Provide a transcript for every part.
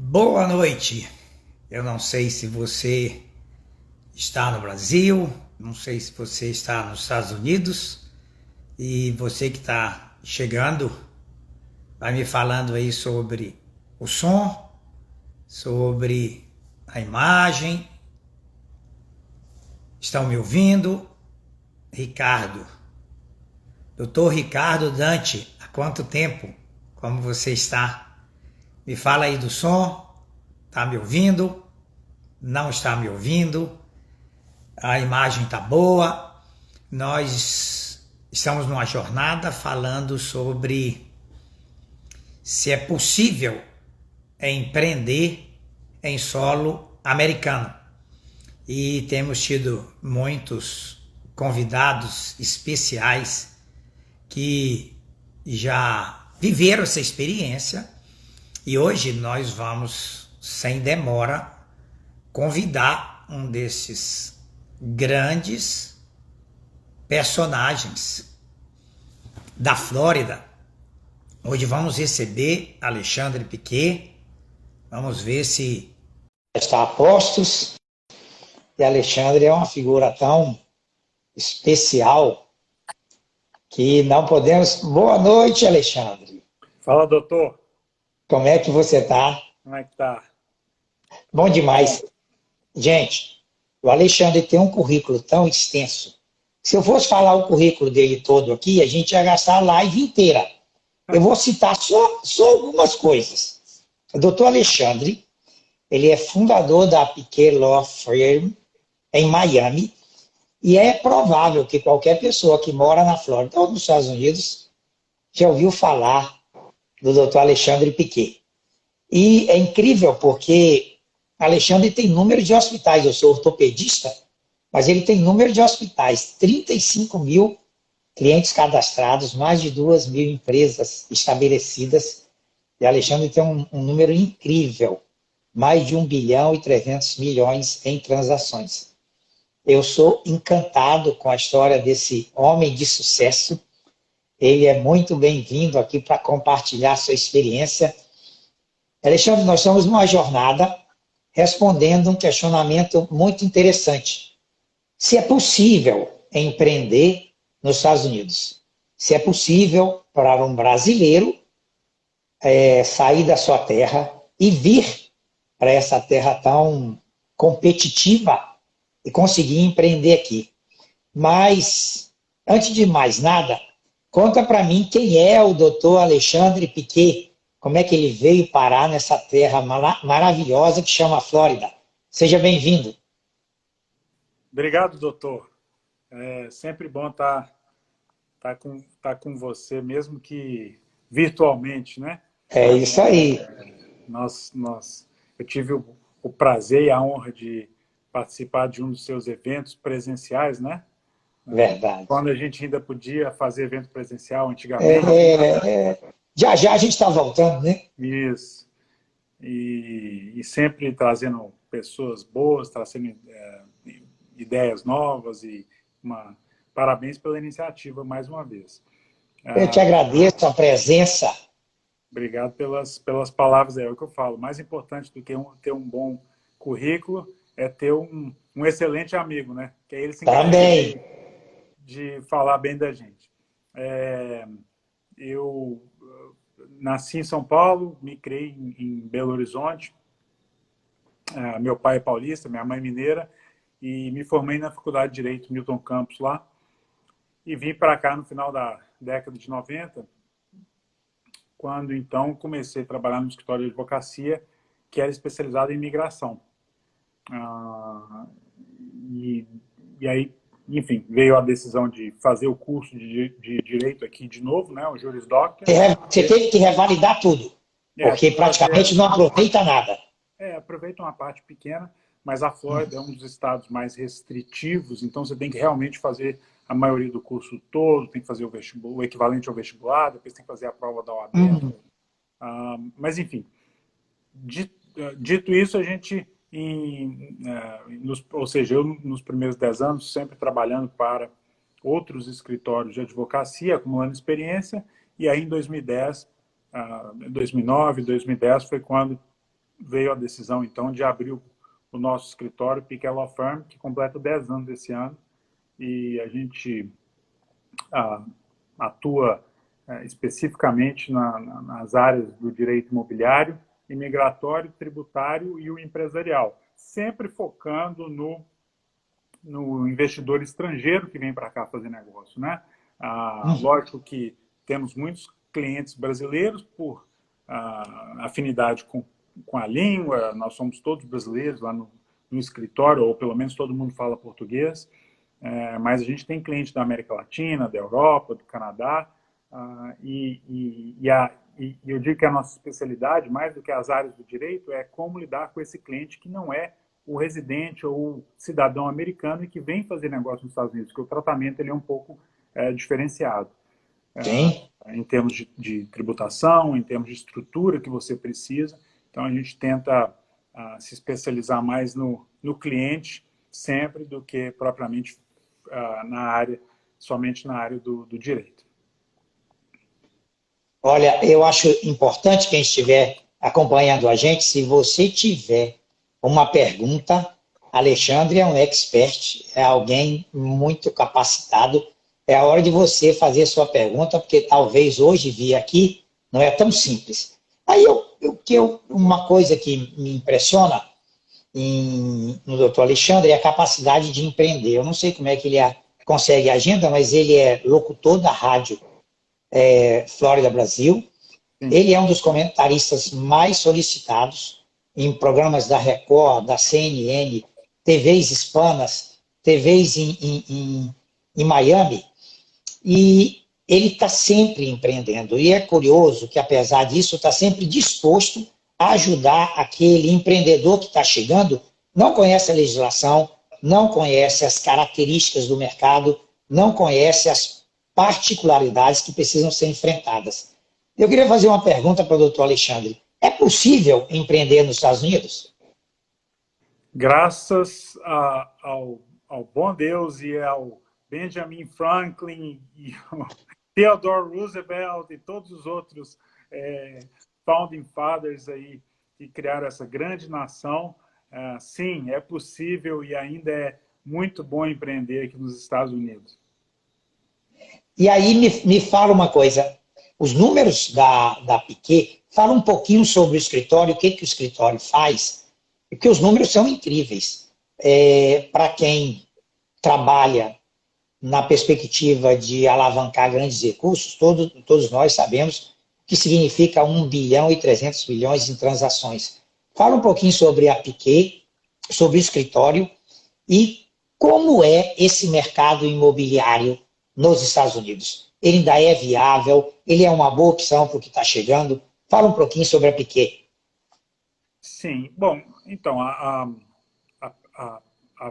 Boa noite. Eu não sei se você está no Brasil, não sei se você está nos Estados Unidos e você que está chegando vai me falando aí sobre o som, sobre a imagem. Estão me ouvindo? Ricardo. Doutor Ricardo Dante, há quanto tempo? Como você está? Me fala aí do som. Está me ouvindo? Não está me ouvindo? A imagem está boa. Nós estamos numa jornada falando sobre se é possível empreender em solo americano. E temos tido muitos convidados especiais que já viveram essa experiência e hoje nós vamos, sem demora, convidar um desses grandes personagens da Flórida. Hoje vamos receber Alexandre Piquet. Vamos ver se está a postos. E Alexandre é uma figura tão especial que não podemos... Boa noite, Alexandre. Fala, doutor. Como é que você está? Como é que tá? Bom demais. Gente, o Alexandre tem um currículo tão extenso. Se eu fosse falar o currículo dele todo aqui, a gente ia gastar a live inteira. Eu vou citar só algumas coisas. O doutor Alexandre, ele é fundador da Piquet Law Firm em Miami, e é provável que qualquer pessoa que mora na Flórida ou nos Estados Unidos já ouviu falar do doutor Alexandre Piquet. E é incrível porque Alexandre tem número de hospitais. Eu sou ortopedista, mas ele tem número de hospitais. 35 mil clientes cadastrados, mais de 2 mil empresas estabelecidas. E Alexandre tem um número incrível, mais de 1 bilhão e 300 milhões em transações. Eu sou encantado com a história desse homem de sucesso. Ele é muito bem-vindo aqui para compartilhar sua experiência. Alexandre, nós estamos numa jornada respondendo um questionamento muito interessante. Se é possível empreender nos Estados Unidos? Se é possível para um brasileiro sair da sua terra e vir para essa terra tão competitiva e conseguir empreender aqui. Mas, antes de mais nada, conta para mim quem é o doutor Alexandre Piquet, como é que ele veio parar nessa terra maravilhosa que chama Flórida. Seja bem-vindo. Obrigado, doutor. É sempre bom estar com você, mesmo que virtualmente, né? É isso aí. Eu tive o prazer e a honra de participar de um dos seus eventos presenciais, né? Verdade. Quando a gente ainda podia fazer evento presencial antigamente. Já a gente está voltando, né? Isso. E sempre trazendo pessoas boas, trazendo ideias novas parabéns pela iniciativa mais uma vez. Eu te agradeço a presença. Obrigado pelas palavras, é o que eu falo. Mais importante do que ter um bom currículo é ter um excelente amigo, né? Que aí ele se encarrega de falar bem da gente. Eu nasci em São Paulo, me criei em Belo Horizonte. Meu pai é paulista, minha mãe é mineira, e me formei na Faculdade de Direito Milton Campos lá. E vim para cá no final da década de 90, quando então comecei a trabalhar no escritório de advocacia, que era especializado em imigração. E aí, enfim, veio a decisão de fazer o curso de Direito aqui de novo, né, o Juris Doctor. Você teve que revalidar tudo, porque praticamente não aproveita nada. Aproveita uma parte pequena, mas a Flórida é um dos estados mais restritivos, então você tem que realmente fazer a maioria do curso todo, tem que fazer o equivalente ao vestibular, depois tem que fazer a prova da OAB. Mas, enfim, dito isso, a gente, ou seja, eu nos primeiros 10 anos, sempre trabalhando para outros escritórios de advocacia, acumulando experiência, e aí em 2010, 2009, 2010 foi quando veio a decisão, então, de abrir o nosso escritório, Piquet Law Firm, que completa 10 anos esse ano, e a gente atua especificamente nas áreas do direito imobiliário, imigratório, tributário e o empresarial, sempre focando no investidor estrangeiro que vem para cá fazer negócio, né? Lógico que temos muitos clientes brasileiros por afinidade com a língua, nós somos todos brasileiros lá no escritório, ou pelo menos todo mundo fala português, mas a gente tem cliente da América Latina, da Europa, do Canadá, e eu digo que a nossa especialidade, mais do que as áreas do direito, é como lidar com esse cliente que não é o residente ou o cidadão americano e que vem fazer negócio nos Estados Unidos, porque o tratamento ele é um pouco diferenciado. Sim. Em termos de tributação, em termos de estrutura que você precisa. Então, a gente tenta se especializar mais no cliente sempre do que propriamente somente na área do direito. Olha, eu acho importante quem estiver acompanhando a gente, se você tiver uma pergunta, Alexandre é um expert, é alguém muito capacitado. É a hora de você fazer sua pergunta, porque talvez hoje vir aqui não é tão simples. Aí uma coisa que me impressiona no doutor Alexandre é a capacidade de empreender. Eu não sei como é que ele consegue a agenda, mas ele é locutor da rádio Flórida Brasil. Sim. Ele é um dos comentaristas mais solicitados em programas da Record, da CNN, TVs hispanas, TVs em Miami, e ele está sempre empreendendo. E é curioso que, apesar disso, está sempre disposto a ajudar aquele empreendedor que está chegando, não conhece a legislação, não conhece as características do mercado, não conhece as particularidades que precisam ser enfrentadas. Eu queria fazer uma pergunta para o doutor Alexandre. É possível empreender nos Estados Unidos? Graças ao bom Deus e ao Benjamin Franklin e ao Theodore Roosevelt e todos os outros founding fathers aí que criaram essa grande nação, sim, é possível e ainda é muito bom empreender aqui nos Estados Unidos. E aí me fala uma coisa, os números da Piquet, fala um pouquinho sobre o escritório, o que o escritório faz, porque os números são incríveis. Para quem trabalha na perspectiva de alavancar grandes recursos, todos nós sabemos o que significa 1 bilhão e 300 bilhões em transações. Fala um pouquinho sobre a Piquet, sobre o escritório e como é esse mercado imobiliário nos Estados Unidos. Ele ainda é viável? Ele é uma boa opção para o que está chegando? Fala um pouquinho sobre a Piquet. Sim, bom, então,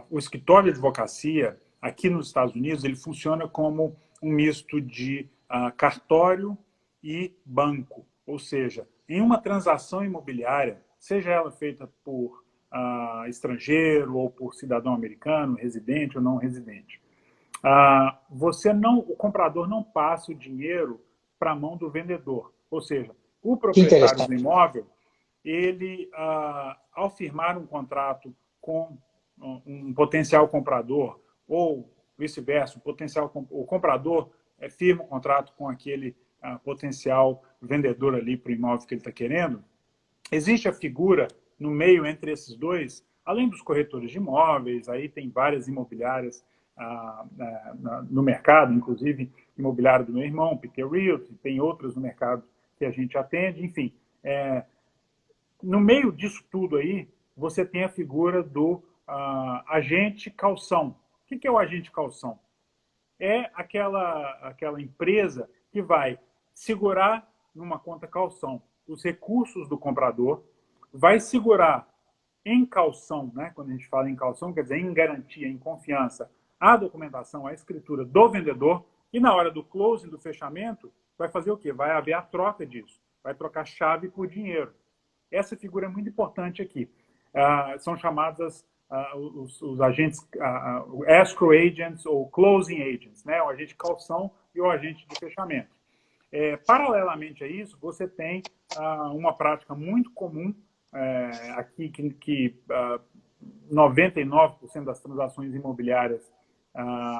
o escritório de advocacia aqui nos Estados Unidos, ele funciona como um misto de cartório e banco. Ou seja, em uma transação imobiliária, seja ela feita por estrangeiro ou por cidadão americano, residente ou não residente, o comprador não passa o dinheiro para a mão do vendedor. Ou seja, o proprietário do imóvel, ele, ao firmar um contrato com um potencial comprador, ou vice-versa, o comprador firma um contrato com aquele potencial vendedor ali para o imóvel que ele está querendo, existe a figura no meio entre esses dois, além dos corretores de imóveis, aí tem várias imobiliárias no mercado, inclusive imobiliário do meu irmão, Piquet Realty, tem outras no mercado que a gente atende, enfim. No meio disso tudo aí, você tem a figura do agente calção. O que é o agente calção? É aquela empresa que vai segurar numa conta calção os recursos do comprador, vai segurar em calção, né? Quando a gente fala em calção, quer dizer em garantia, em confiança, a documentação, a escritura do vendedor, e na hora do closing, do fechamento, vai fazer o quê? Vai haver a troca disso, vai trocar chave por dinheiro. Essa figura é muito importante aqui. São chamadas os agentes, escrow agents ou closing agents, né? O agente de calção e o agente de fechamento. Paralelamente a isso, você tem uma prática muito comum aqui que 99% das transações imobiliárias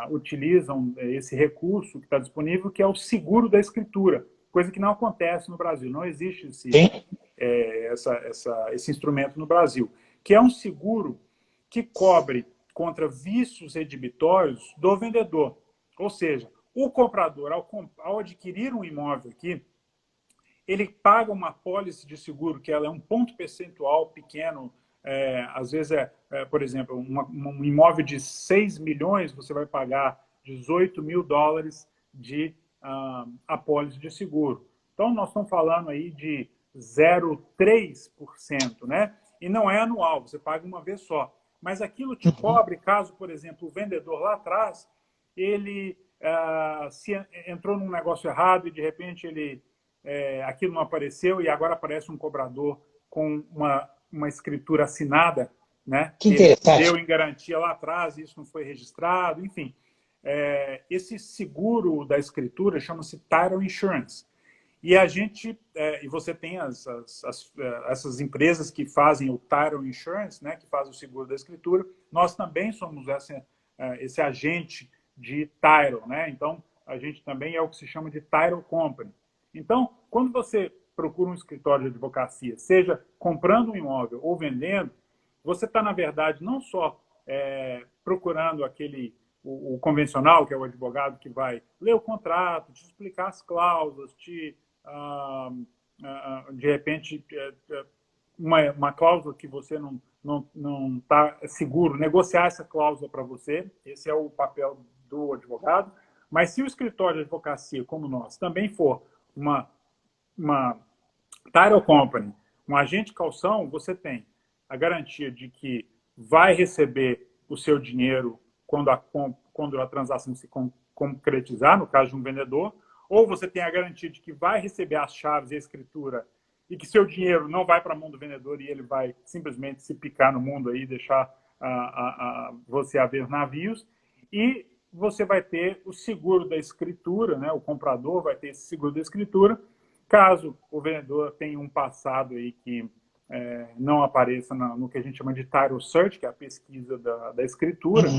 utilizam esse recurso que está disponível, que é o seguro da escritura, coisa que não acontece no Brasil. Não existe esse instrumento no Brasil, que é um seguro que cobre contra vícios redibitórios do vendedor. Ou seja, o comprador, ao adquirir um imóvel aqui, ele paga uma apólice de seguro, que ela é um ponto percentual pequeno. Às vezes, por exemplo, um imóvel de 6 milhões, você vai pagar 18 mil dólares de apólice de seguro. Então, nós estamos falando aí de 0,3%, né? E não é anual, você paga uma vez só. Mas aquilo te cobre caso, por exemplo, o vendedor lá atrás, ele se entrou num negócio errado e, de repente, aquilo não apareceu e agora aparece um cobrador com uma escritura assinada, né? Que interessante. Ele deu em garantia lá atrás, isso não foi registrado, enfim. Esse seguro da escritura chama-se Title Insurance. E e você tem essas empresas que fazem o Title Insurance, né, que fazem o seguro da escritura. Nós também somos esse agente de Title, né? Então, a gente também é o que se chama de Title Company. Então, quando você procura um escritório de advocacia, seja comprando um imóvel ou vendendo, você está, na verdade, não só procurando o convencional, que é o advogado que vai ler o contrato, te explicar as cláusulas, de repente, uma cláusula que você não está seguro, negociar essa cláusula para você. Esse é o papel do advogado. Mas se o escritório de advocacia, como nós, também for uma title company, um agente calção, você tem a garantia de que vai receber o seu dinheiro quando a transação se concretizar, no caso de um vendedor, ou você tem a garantia de que vai receber as chaves e a escritura e que seu dinheiro não vai para a mão do vendedor e ele vai simplesmente se picar no mundo aí e deixar você a ver navios. E você vai ter o seguro da escritura, né? O comprador vai ter esse seguro da escritura, caso o vendedor tenha um passado aí que não apareça no que a gente chama de title search, que é a pesquisa da escritura.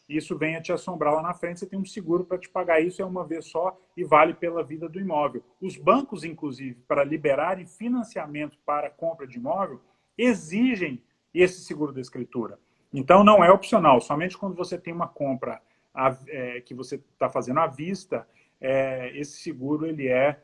Isso venha te assombrar lá na frente, você tem um seguro para te pagar isso, é uma vez só e vale pela vida do imóvel. Os bancos, inclusive, para liberarem financiamento para a compra de imóvel, exigem esse seguro da escritura. Então, não é opcional, somente quando você tem uma compra que você está fazendo à vista, esse seguro ele é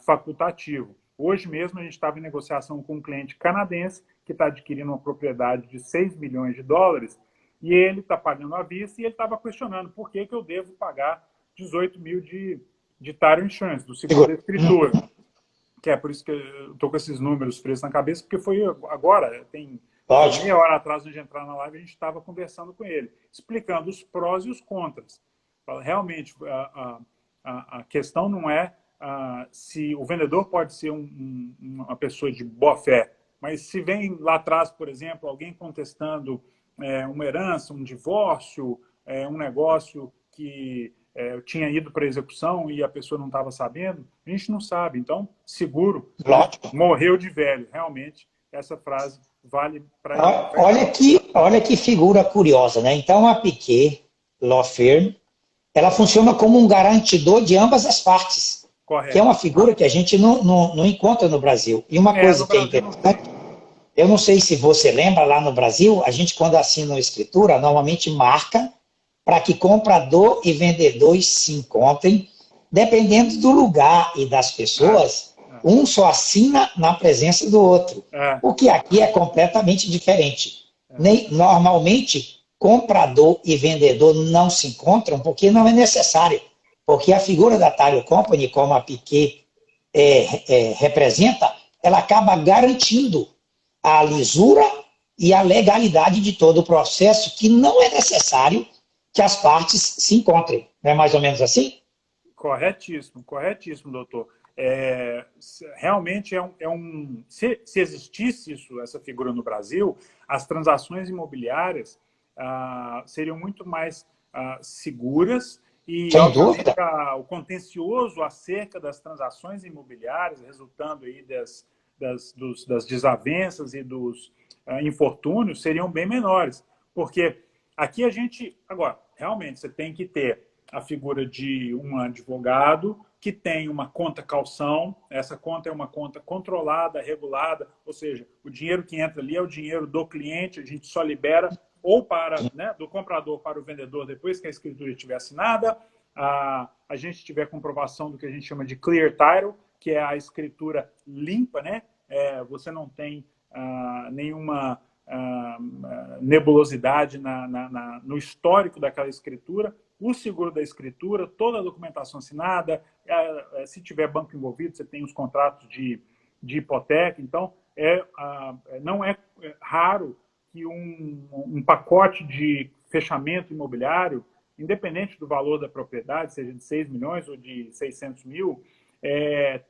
facultativo. Hoje mesmo a gente estava em negociação com um cliente canadense que está adquirindo uma propriedade de 6 milhões de dólares, e ele está pagando à vista e ele estava questionando por que eu devo pagar 18 mil de title insurance, do seguro da escritura. Que é por isso que eu estou com esses números frescos na cabeça, porque foi agora, tem meia hora atrás de entrar na live, a gente estava conversando com ele, explicando os prós e os contras. Realmente, a questão não é se o vendedor pode ser uma pessoa de boa fé, mas se vem lá atrás, por exemplo, alguém contestando uma herança, um divórcio, um negócio que tinha ido para execução e a pessoa não estava sabendo, a gente não sabe. Então, seguro, morreu de velho. Realmente, essa frase vale para... Olha que figura curiosa, né? Então, a Piquet Law Firm, ela funciona como um garantidor de ambas as partes. Correto. Que é uma figura que a gente não encontra no Brasil. E uma coisa que é interessante... Eu não sei se você lembra, lá no Brasil, a gente, quando assina uma escritura, normalmente marca para que comprador e vendedor se encontrem, dependendo do lugar e das pessoas, um só assina na presença do outro. O que aqui é completamente diferente. Normalmente, comprador e vendedor não se encontram porque não é necessário. Porque a figura da Title Company, como a Piquet representa, ela acaba garantindo a lisura e a legalidade de todo o processo, que não é necessário que as partes se encontrem. Não é mais ou menos assim? Corretíssimo, doutor. Realmente se existisse essa figura no Brasil, as transações imobiliárias seriam muito mais seguras e, obviamente, o contencioso acerca das transações imobiliárias, resultando aí das desavenças e dos infortúnios seriam bem menores. Porque aqui a gente... Agora, realmente, você tem que ter a figura de um advogado que tem uma conta calção. Essa conta é uma conta controlada, regulada, ou seja, o dinheiro que entra ali é o dinheiro do cliente, a gente só libera ou para, né, do comprador para o vendedor depois que a escritura estiver assinada, a gente tiver comprovação do que a gente chama de clear title, que é a escritura limpa, né? Você não tem nenhuma nebulosidade no histórico daquela escritura, o seguro da escritura, toda a documentação assinada, se tiver banco envolvido, você tem os contratos de hipoteca. Então, não é raro que um pacote de fechamento imobiliário, independente do valor da propriedade, seja de 6 milhões ou de 600 mil,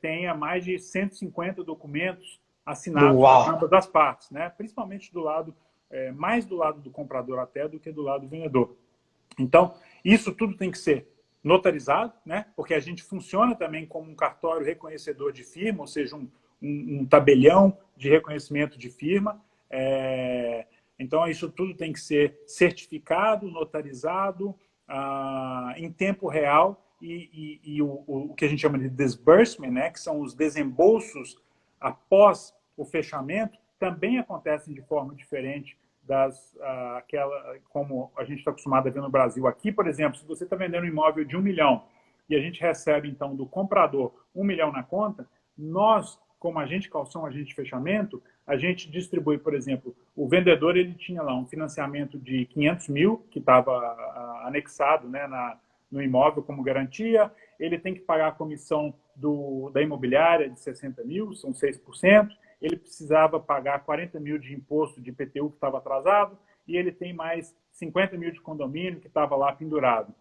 tenha mais de 150 documentos assinados por ambas as partes, né? Principalmente do lado, mais do lado do comprador até do que do lado do vendedor. Então, isso tudo tem que ser notarizado, né? Porque a gente funciona também como um cartório reconhecedor de firma, ou seja, um tabelião de reconhecimento de firma. Então, isso tudo tem que ser certificado, notarizado, em tempo real, e o que a gente chama de disbursement, né? Que são os desembolsos após o fechamento, também acontecem de forma diferente como a gente está acostumado a ver no Brasil. Aqui, por exemplo, se você está vendendo um imóvel de 1 milhão e a gente recebe, então, do comprador 1 milhão na conta, nós, como agente calção, agente de fechamento, a gente distribui, por exemplo, o vendedor ele tinha lá um financiamento de 500 mil, que estava anexado, né, no imóvel como garantia, ele tem que pagar a comissão da imobiliária de 60 mil, são 6%, ele precisava pagar 40 mil de imposto de IPTU que estava atrasado, e ele tem mais 50 mil de condomínio que estava lá pendurado.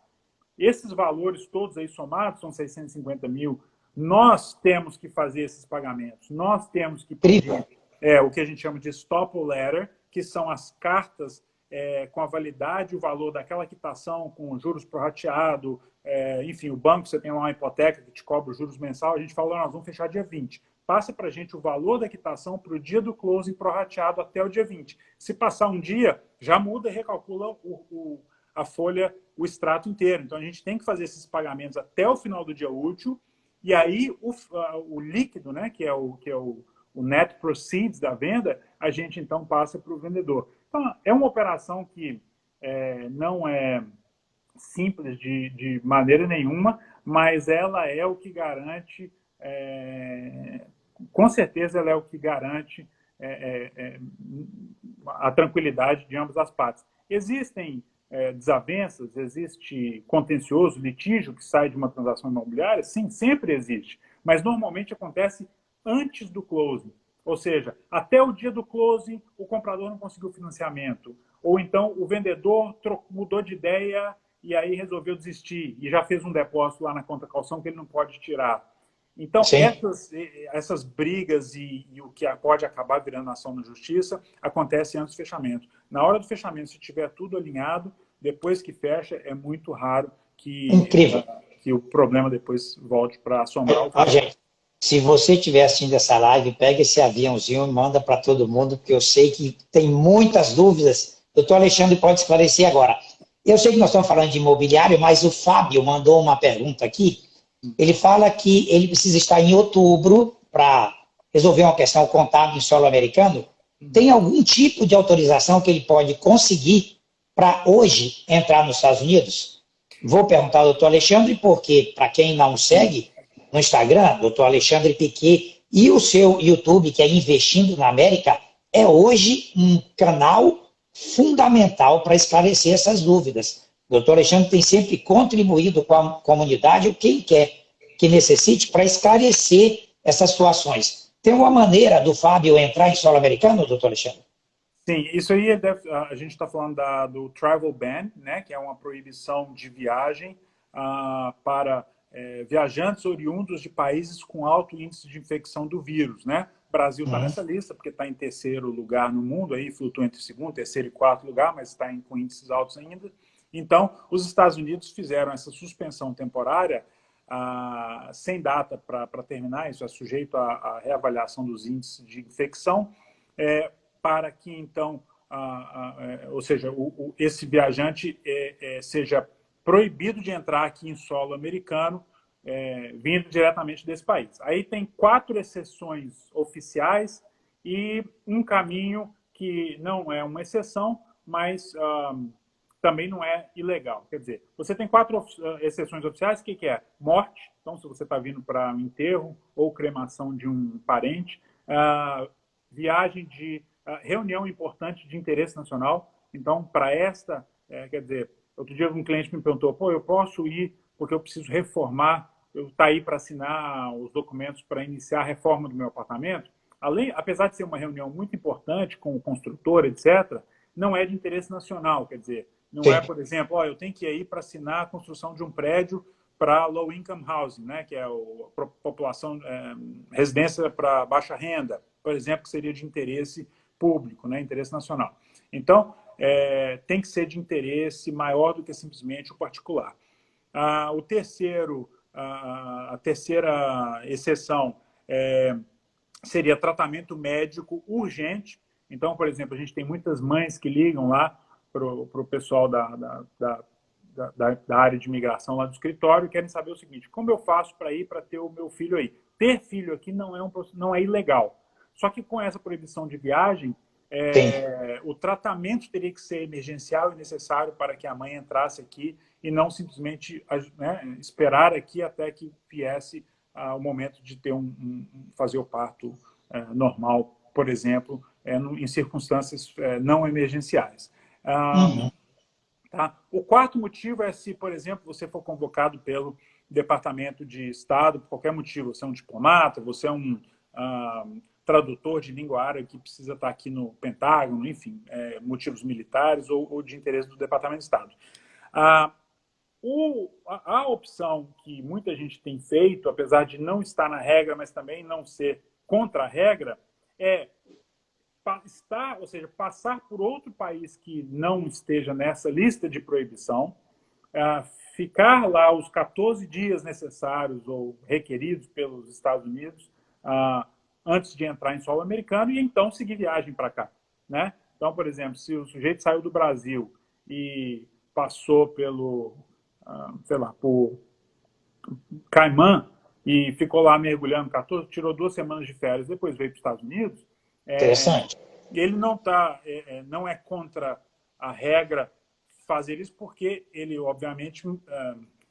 Esses valores todos aí somados, são 650 mil, nós temos que fazer esses pagamentos, nós temos que pedir o que a gente chama de stop letter, que são as cartas com a validade e o valor daquela quitação, com juros prorrateado, enfim, o banco, você tem lá uma hipoteca que te cobra os juros mensal, a gente fala, nós vamos fechar dia 20. Passa para a gente o valor da quitação para o dia do closing prorrateado até o dia 20. Se passar um dia, já muda e recalcula a folha, o extrato inteiro. Então, a gente tem que fazer esses pagamentos até o final do dia útil, e aí o líquido, né, que é o net proceeds da venda, a gente, então, passa para o vendedor. Então, é uma operação que não é simples de maneira nenhuma, mas ela é o que garante, com certeza ela é o que garante a tranquilidade de ambas as partes. Existem desavenças, existe contencioso, litígio que sai de uma transação imobiliária? Sim, sempre existe, mas normalmente acontece antes do closing. Ou seja, até o dia do closing, o comprador não conseguiu financiamento. Ou então o vendedor mudou de ideia e aí resolveu desistir e já fez um depósito lá na conta calção que ele não pode tirar. Então, essas brigas e o que pode acabar virando ação na justiça acontece antes do fechamento. Na hora do fechamento, se tiver tudo alinhado, depois que fecha, é muito raro que o problema depois volte para assombrar o gente, se você estiver assistindo essa live, pega esse aviãozinho e manda para todo mundo, porque eu sei que tem muitas dúvidas. Doutor Alexandre pode esclarecer agora. Eu sei que nós estamos falando de imobiliário, mas o Fábio mandou uma pergunta aqui. Ele fala que ele precisa estar em outubro para resolver uma questão contábil em solo americano. Tem algum tipo de autorização que ele pode conseguir para hoje entrar nos Estados Unidos? Vou perguntar ao doutor Alexandre, porque, para quem não segue, no Instagram, doutor Alexandre Piquet, e o seu YouTube, que é Investindo na América, é hoje um canal fundamental para esclarecer essas dúvidas. O doutor Alexandre tem sempre contribuído com a comunidade, ou quem quer que necessite, para esclarecer essas situações. Tem uma maneira do Fábio entrar em solo americano, doutor Alexandre? Sim, isso aí a gente está falando do travel ban, né, que é uma proibição de viagem para viajantes oriundos de países com alto índice de infecção do vírus, né? O Brasil está nessa lista porque está em terceiro lugar no mundo, aí flutua entre segundo, terceiro e quarto lugar, mas está com índices altos ainda. Então, os Estados Unidos fizeram essa suspensão temporária sem data para terminar, isso é sujeito à reavaliação dos índices de infecção, para que, então, ou seja, esse viajante seja proibido de entrar aqui em solo americano, vindo diretamente desse país. Aí tem 4 exceções oficiais e um caminho que não é uma exceção, mas também não é ilegal. Quer dizer, você tem 4 exceções oficiais, o que é? Morte, então se você está vindo para um enterro ou cremação de um parente, viagem de reunião importante de interesse nacional, então para esta, quer dizer, outro dia um cliente me perguntou, pô, eu posso ir porque eu preciso reformar, eu estou aí para assinar os documentos para iniciar a reforma do meu apartamento? Apesar de ser uma reunião muito importante com o construtor, etc., não é de interesse nacional, quer dizer, não é, por exemplo, eu tenho que ir para assinar a construção de um prédio para low income housing, né, que é a população, residência para baixa renda, por exemplo, que seria de interesse público, né, interesse nacional. Então, tem que ser de interesse maior do que simplesmente o particular. A terceira exceção seria tratamento médico urgente. Então, por exemplo, a gente tem muitas mães que ligam lá para o pessoal da área de imigração lá do escritório e querem saber o seguinte, como eu faço para ir para ter o meu filho aí? Ter filho aqui não é ilegal. Só que com essa proibição de viagem, o tratamento teria que ser emergencial e necessário para que a mãe entrasse aqui e não simplesmente, né, esperar aqui até que viesse o momento de ter fazer o parto normal, por exemplo, em circunstâncias não emergenciais. Tá? O 4º motivo é se, por exemplo, você for convocado pelo Departamento de Estado, por qualquer motivo, você é um diplomata, você é um tradutor de língua árabe que precisa estar aqui no Pentágono, enfim, motivos militares ou de interesse do Departamento de Estado. A opção que muita gente tem feito, apesar de não estar na regra, mas também não ser contra a regra, é ou seja, passar por outro país que não esteja nessa lista de proibição, ficar lá os 14 dias necessários ou requeridos pelos Estados Unidos antes de entrar em solo americano e então seguir viagem para cá, né? Então, por exemplo, se o sujeito saiu do Brasil e passou pelo, sei lá, por Caimã e ficou lá mergulhando 14, tirou 2 semanas de férias, depois veio para os Estados Unidos, interessante. Ele não é contra a regra fazer isso porque ele, obviamente,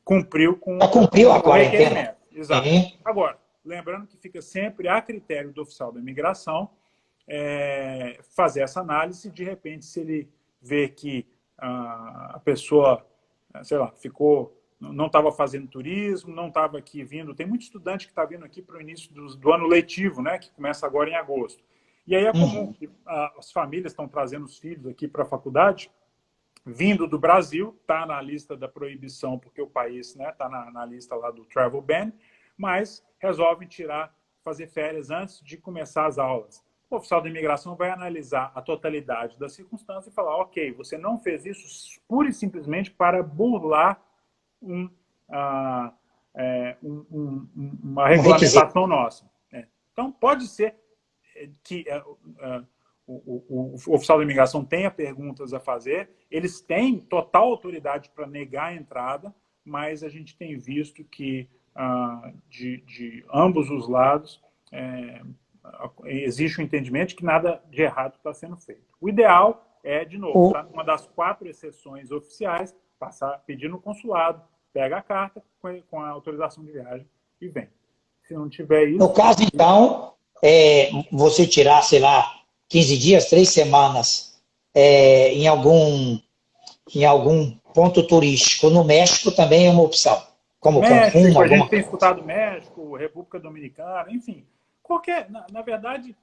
cumpriu com cumpriu a o quarentena. requerimento. Exato. Agora, lembrando que fica sempre a critério do oficial da imigração fazer essa análise. De repente, se ele vê que a pessoa, sei lá, não estava fazendo turismo, não estava aqui vindo. Tem muito estudante que está vindo aqui para o início do ano letivo, né, que começa agora em agosto. E aí é comum que as famílias estão trazendo os filhos aqui para a faculdade, vindo do Brasil, está na lista da proibição, porque o país está, né, na lista lá do travel ban, mas resolvem fazer férias antes de começar as aulas. O oficial da imigração vai analisar a totalidade das circunstâncias e falar, ok, você não fez isso pura e simplesmente para burlar uma regulamentação nossa. Então, pode ser que o oficial da imigração tenha perguntas a fazer, eles têm total autoridade para negar a entrada, mas a gente tem visto que de ambos os lados existe um entendimento de que nada de errado está sendo feito. O ideal é, de novo, uma das 4 exceções oficiais, pedir no consulado, pega a carta com a autorização de viagem e vem. Se não tiver isso... No caso, então, você tirar, sei lá, 15 dias, 3 semanas em algum ponto turístico no México também é uma opção. Como México, a gente tem escutado México, República Dominicana, enfim. Na verdade,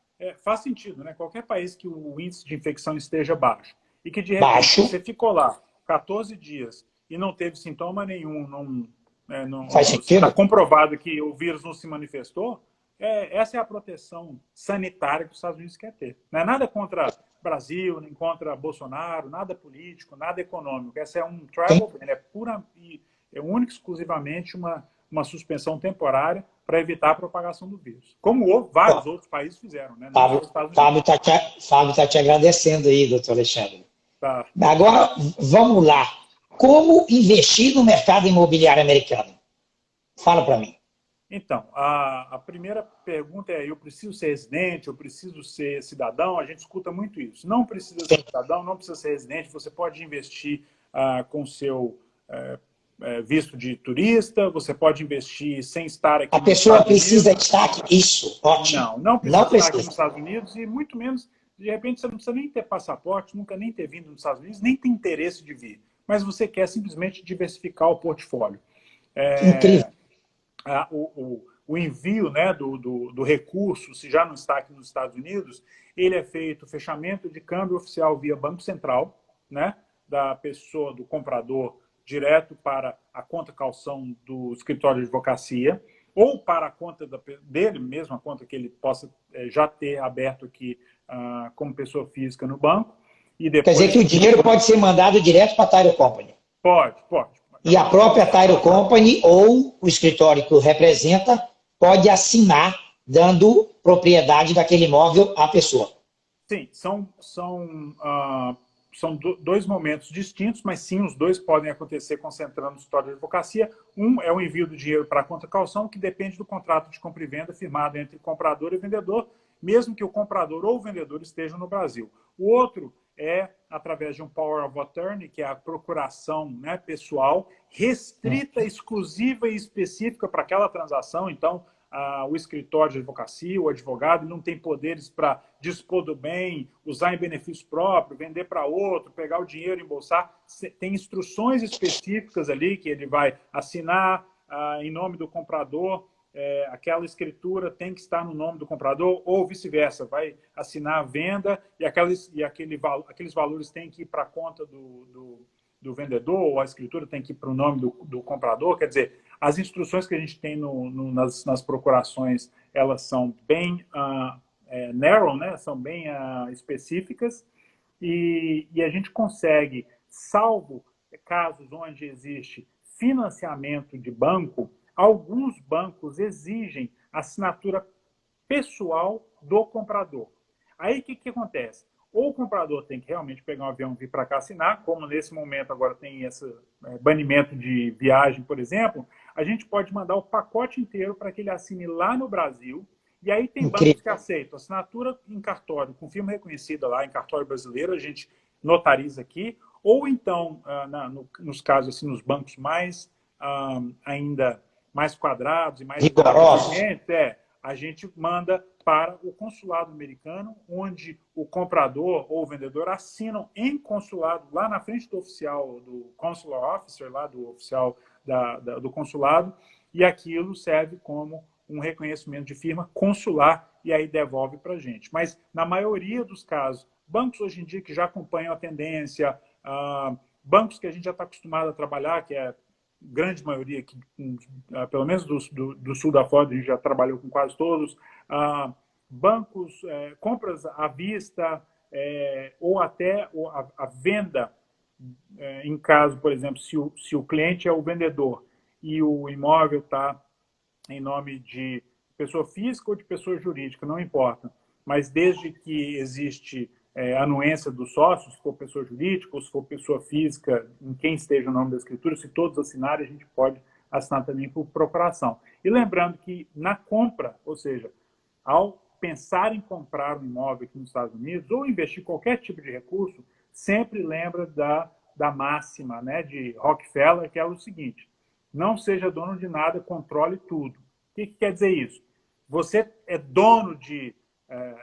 faz sentido, né? Qualquer país que o índice de infecção esteja baixo e que, de repente, você ficou lá 14 dias e não teve sintoma nenhum, está comprovado que o vírus não se manifestou, essa é a proteção sanitária que os Estados Unidos quer ter. Não é nada contra Brasil, nem contra Bolsonaro, nada político, nada econômico. Essa é um travel ban, é única e exclusivamente uma uma suspensão temporária para evitar a propagação do vírus. Como vários outros países fizeram, né? Fábio está te agradecendo aí, doutor Alexandre. Tá. Agora, vamos lá. Como investir no mercado imobiliário americano? Fala para mim. Então, a primeira pergunta é: eu preciso ser residente, eu preciso ser cidadão? A gente escuta muito isso. Não precisa ser cidadão, não precisa ser residente, você pode investir com o seu visto de turista, você pode investir sem estar aqui a pessoa precisa estar aqui, isso, ótimo. Não precisa estar aqui nos Estados Unidos e muito menos, de repente, você não precisa nem ter passaporte, nunca nem ter vindo nos Estados Unidos, nem tem interesse de vir, mas você quer simplesmente diversificar o portfólio. Incrível. O envio, né, do recurso, se já não está aqui nos Estados Unidos, ele é feito fechamento de câmbio oficial via Banco Central, né, da pessoa, do comprador, direto para a conta calção do escritório de advocacia, ou para a conta dele mesmo, a conta que ele possa já ter aberto aqui como pessoa física no banco. E depois... Quer dizer que o dinheiro pode ser mandado direto para a Title Company? Pode. E a própria Title Company ou o escritório que o representa pode assinar, dando propriedade daquele imóvel à pessoa. Sim, são dois momentos distintos, mas sim, os dois podem acontecer concentrando no escritório de advocacia. Um é o envio do dinheiro para a conta calção, que depende do contrato de compra e venda firmado entre comprador e vendedor, mesmo que o comprador ou o vendedor estejam no Brasil. O outro é através de um Power of Attorney, que é a procuração, né, pessoal, restrita, exclusiva e específica para aquela transação. Então, o escritório de advocacia, o advogado, não tem poderes para dispor do bem, usar em benefício próprio, vender para outro, pegar o dinheiro, embolsar. Tem instruções específicas ali que ele vai assinar em nome do comprador. Aquela escritura tem que estar no nome do comprador, ou vice-versa, vai assinar a venda e aqueles valores têm que ir para a conta do vendedor, ou a escritura tem que ir para o nome do comprador. Quer dizer, as instruções que a gente tem nas procurações, elas são bem narrow, né? São bem específicas, e a gente consegue, salvo casos onde existe financiamento de banco, alguns bancos exigem assinatura pessoal do comprador. Aí o que acontece? Ou o comprador tem que realmente pegar um avião e vir para cá assinar, como nesse momento agora tem esse banimento de viagem, por exemplo, a gente pode mandar o pacote inteiro para que ele assine lá no Brasil, e aí tem bancos que aceitam assinatura em cartório, com firma reconhecida lá em cartório brasileiro, a gente notariza aqui, ou então, nos casos assim, nos bancos mais ainda mais quadrados e mais rigorosos, a gente manda para o consulado americano, onde o comprador ou o vendedor assinam em consulado, lá na frente do oficial, do consular officer, lá do oficial do consulado, e aquilo serve como um reconhecimento de firma consular, e aí devolve para a gente. Mas, na maioria dos casos, bancos hoje em dia que já acompanham a tendência, bancos que a gente já está acostumado a trabalhar, que é grande maioria, que, pelo menos do sul da Flórida, a gente já trabalhou com quase todos, bancos, compras à vista, ou até a venda, em caso, por exemplo, se o cliente é o vendedor e o imóvel está em nome de pessoa física ou de pessoa jurídica, não importa, mas desde que existe anuência dos sócios, se for pessoa jurídica ou se for pessoa física, em quem esteja o nome da escritura, se todos assinarem, a gente pode assinar também por procuração. E lembrando que na compra, ou seja, ao pensar em comprar um imóvel aqui nos Estados Unidos ou investir qualquer tipo de recurso, sempre lembra da máxima, né, de Rockefeller, que é o seguinte: não seja dono de nada, controle tudo. O que quer dizer isso? Você é dono de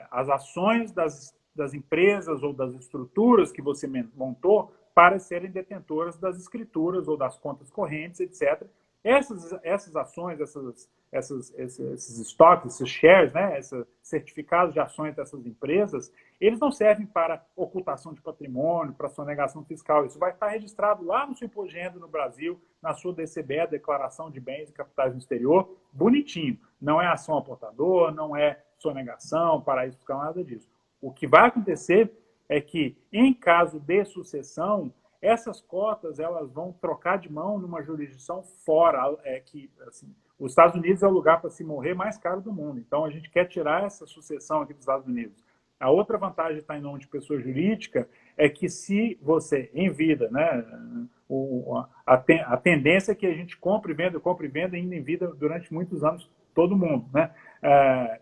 as ações das empresas ou das estruturas que você montou para serem detentoras das escrituras ou das contas correntes, etc. Essas ações, esses estoques, esses shares, né, esses certificados de ações dessas empresas, eles não servem para ocultação de patrimônio, para sonegação fiscal. Isso vai estar registrado lá no seu imposto de renda no Brasil, na sua DCBE, a Declaração de Bens e Capitais no Exterior, bonitinho. Não é ação aportador, não é sonegação, paraíso fiscal, nada disso. O que vai acontecer é que, em caso de sucessão, essas cotas elas vão trocar de mão numa jurisdição fora, que assim, os Estados Unidos é o lugar para se morrer mais caro do mundo. Então, a gente quer tirar essa sucessão aqui dos Estados Unidos. A outra vantagem de estar em nome de pessoa jurídica é que se você, em vida, né, a tendência é que a gente compre e venda ainda em vida durante muitos anos, todo mundo. Né?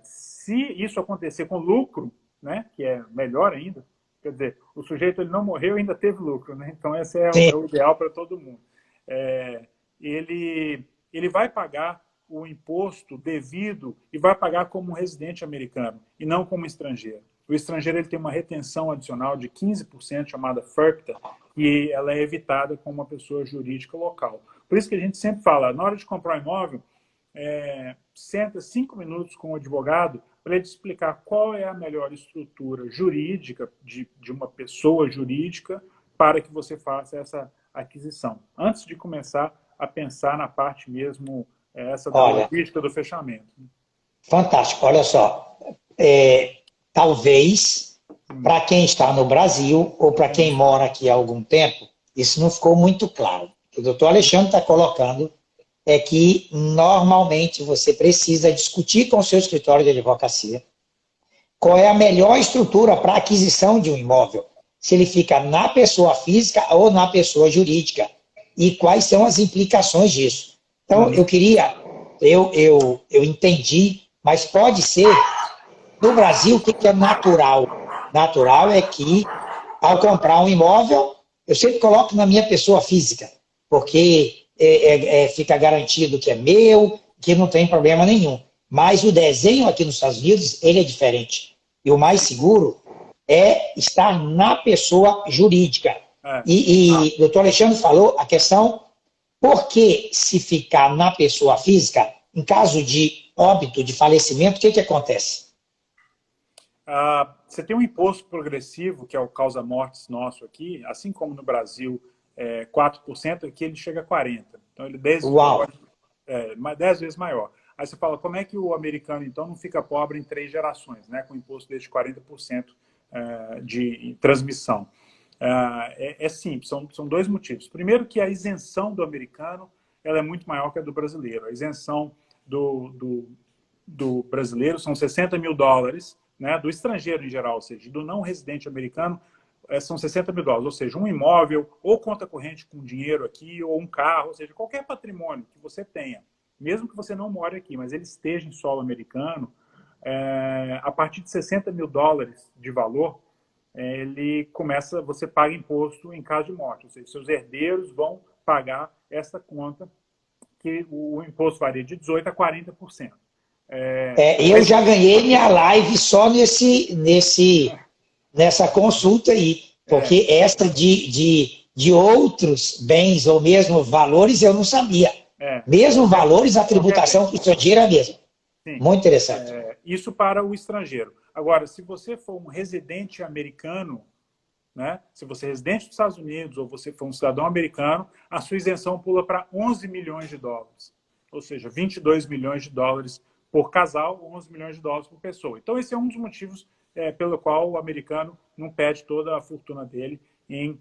Se isso acontecer com lucro, né, que é melhor ainda, quer dizer, o sujeito ele não morreu e ainda teve lucro. Né? Então, esse é o ideal para todo mundo. Ele vai pagar o imposto devido e vai pagar como um residente americano e não como estrangeiro. O estrangeiro ele tem uma retenção adicional de 15%, chamada FERPTA, e ela é evitada com uma pessoa jurídica local. Por isso que a gente sempre fala, na hora de comprar um imóvel, senta 5 minutos com o advogado para ele te explicar qual é a melhor estrutura jurídica de uma pessoa jurídica para que você faça essa aquisição, antes de começar a pensar na parte mesmo, essa da logística do fechamento. Fantástico. Olha só, talvez, para quem está no Brasil ou para quem mora aqui há algum tempo, isso não ficou muito claro. O que o doutor Alexandre está colocando é que, normalmente, você precisa discutir com o seu escritório de advocacia qual é a melhor estrutura para aquisição de um imóvel, se ele fica na pessoa física ou na pessoa jurídica, e quais são as implicações disso. Então, eu entendi, mas pode ser, no Brasil, o que é natural? Natural é que, ao comprar um imóvel, eu sempre coloco na minha pessoa física, porque fica garantido que é meu, que não tem problema nenhum. Mas o desenho aqui nos Estados Unidos, ele é diferente. E o mais seguro é estar na pessoa jurídica. E o doutor Alexandre falou a questão, por que se ficar na pessoa física, em caso de óbito, de falecimento, o que acontece? Você tem um imposto progressivo, que é o causa-mortes nosso aqui, assim como no Brasil, 4%, aqui ele chega a 40%. Então, ele 10 vezes maior. Aí você fala, como é que o americano, então, não fica pobre em 3 gerações, né, com imposto desde 40% de transmissão? É simples, são 2 motivos. Primeiro, que a isenção do americano ela é muito maior que a do brasileiro. A isenção do brasileiro são $60 mil, né, do estrangeiro em geral, ou seja, do não residente americano, são $60 mil, ou seja, um imóvel, ou conta corrente com dinheiro aqui, ou um carro, ou seja, qualquer patrimônio que você tenha, mesmo que você não more aqui, mas ele esteja em solo americano, a partir de $60 mil de valor, você paga imposto em caso de morte, ou seja, seus herdeiros vão pagar essa conta, que o imposto varia de 18% a 40%. Eu já ganhei minha live só nessa consulta aí, porque essa de outros bens ou mesmo valores eu não sabia. Mesmo valores, a tributação para o estrangeiro é a mesma. Sim. Muito interessante. Isso para o estrangeiro. Agora, se você for um residente americano, né, se você é residente dos Estados Unidos ou você for um cidadão americano, a sua isenção pula para $11 milhões, ou seja, $22 milhões por casal, $11 milhões por pessoa. Então, esse é um dos motivos pelo qual o americano não perde toda a fortuna dele em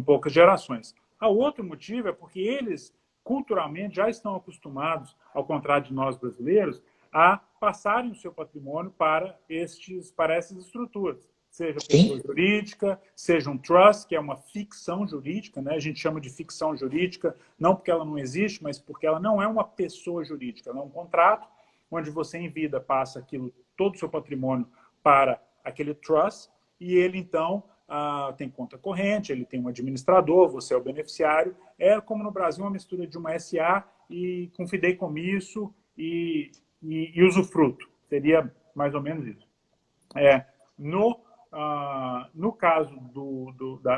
poucas gerações. O outro motivo é porque eles, culturalmente, já estão acostumados, ao contrário de nós brasileiros, a passarem o seu patrimônio para essas estruturas. Seja pessoa jurídica, seja um trust, que é uma ficção jurídica, né? A gente chama de ficção jurídica, não porque ela não existe, mas porque ela não é uma pessoa jurídica, ela é um contrato onde você, em vida, passa todo o seu patrimônio para aquele trust, e ele, então, tem conta corrente, ele tem um administrador, você é o beneficiário. É como no Brasil, uma mistura de uma SA e com fideicomisso e usufruto. Seria mais ou menos isso. No caso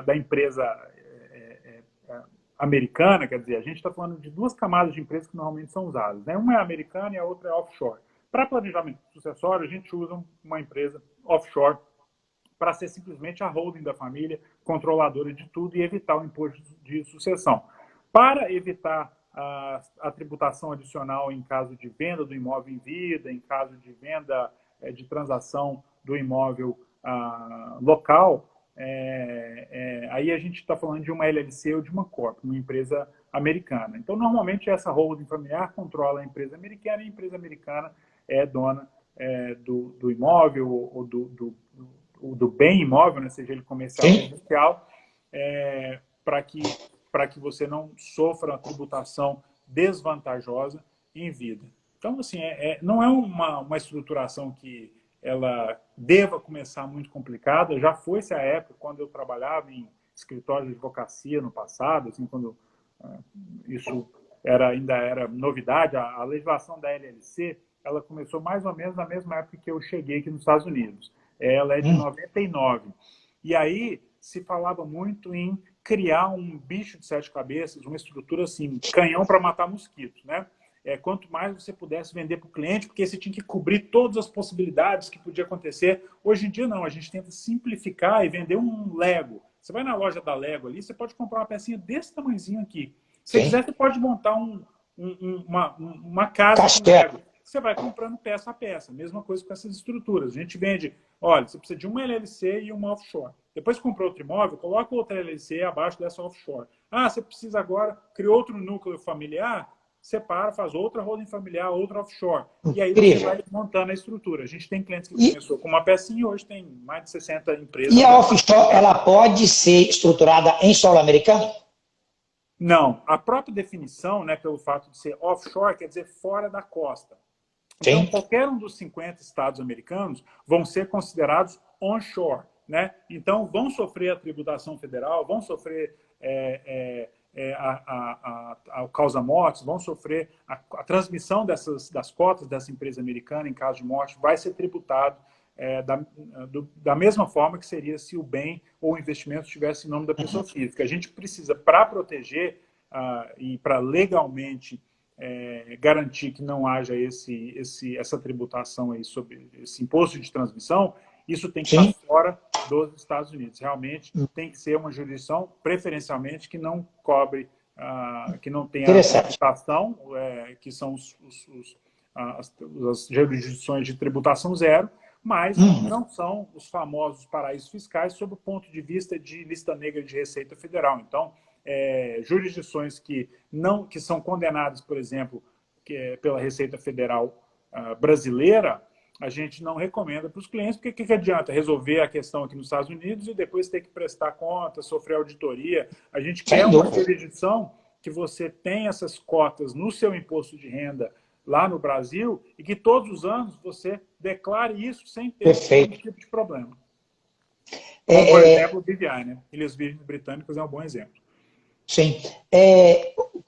da empresa americana, quer dizer, a gente está falando de 2 camadas de empresas que normalmente são usadas, né? Uma é americana e a outra é offshore. Para planejamento sucessório, a gente usa uma empresa offshore para ser simplesmente a holding da família, controladora de tudo e evitar o imposto de sucessão. Para evitar a tributação adicional em caso de venda do imóvel em vida, em caso de venda de transação do imóvel local, aí a gente está falando de uma LLC ou de uma corp, uma empresa americana. Então, normalmente, essa holding familiar controla a empresa americana e a empresa americana é dona do imóvel ou do bem imóvel, né, seja ele comercial ou residencial, para que você não sofra uma tributação desvantajosa em vida. Então, assim, não é uma estruturação que ela deva começar muito complicada. Já foi-se a época, quando eu trabalhava em escritório de advocacia no passado, assim, quando isso ainda era novidade, a legislação da LLC, ela começou mais ou menos na mesma época que eu cheguei aqui nos Estados Unidos. Ela é de 99. E aí se falava muito em criar um bicho de 7 cabeças, uma estrutura assim, canhão para matar mosquitos, né? Quanto mais você pudesse vender para o cliente, porque você tinha que cobrir todas as possibilidades que podia acontecer. Hoje em dia, não. A gente tenta simplificar e vender um Lego. Você vai na loja da Lego ali, você pode comprar uma pecinha desse tamanhozinho aqui. Se você quiser, você pode montar uma casa com Lego. Você vai comprando peça a peça. Mesma coisa com essas estruturas. A gente vende, olha, você precisa de uma LLC e uma offshore. Depois comprou outro imóvel, coloca outra LLC abaixo dessa offshore. Ah, você precisa agora criar outro núcleo familiar, separa, faz outra holding familiar, outra offshore. E aí você vai montando a estrutura. A gente tem clientes que começou com uma pecinha e hoje tem mais de 60 empresas. E a offshore, ela pode ser estruturada em solo americano? Não. A própria definição, né, pelo fato de ser offshore, quer dizer fora da costa. Então, qualquer um dos 50 estados americanos vão ser considerados onshore, né? Então, vão sofrer a tributação federal, vão sofrer a causa-mortes, vão sofrer a transmissão das cotas dessa empresa americana em caso de morte, vai ser tributado da mesma forma que seria se o bem ou o investimento estivesse em nome da pessoa física. A gente precisa, para proteger e para legalmente garantir que não haja essa tributação aí sobre esse imposto de transmissão, isso tem que estar fora dos Estados Unidos. Realmente tem que ser uma jurisdição, preferencialmente, que não cobre, que não tenha tributação, que são as jurisdições de tributação zero, mas não são os famosos paraísos fiscais sob o ponto de vista de lista negra de Receita Federal. Então, jurisdições que são condenadas, por exemplo, pela Receita Federal brasileira, a gente não recomenda para os clientes, porque o que adianta resolver a questão aqui nos Estados Unidos e depois ter que prestar conta, sofrer auditoria? A gente quer uma jurisdição que você tenha essas cotas no seu imposto de renda lá no Brasil e que todos os anos você declare isso sem ter nenhum tipo de problema. Como, por exemplo, o BVI, né? Ilhas Virgens Britânicas é um bom exemplo. Sim.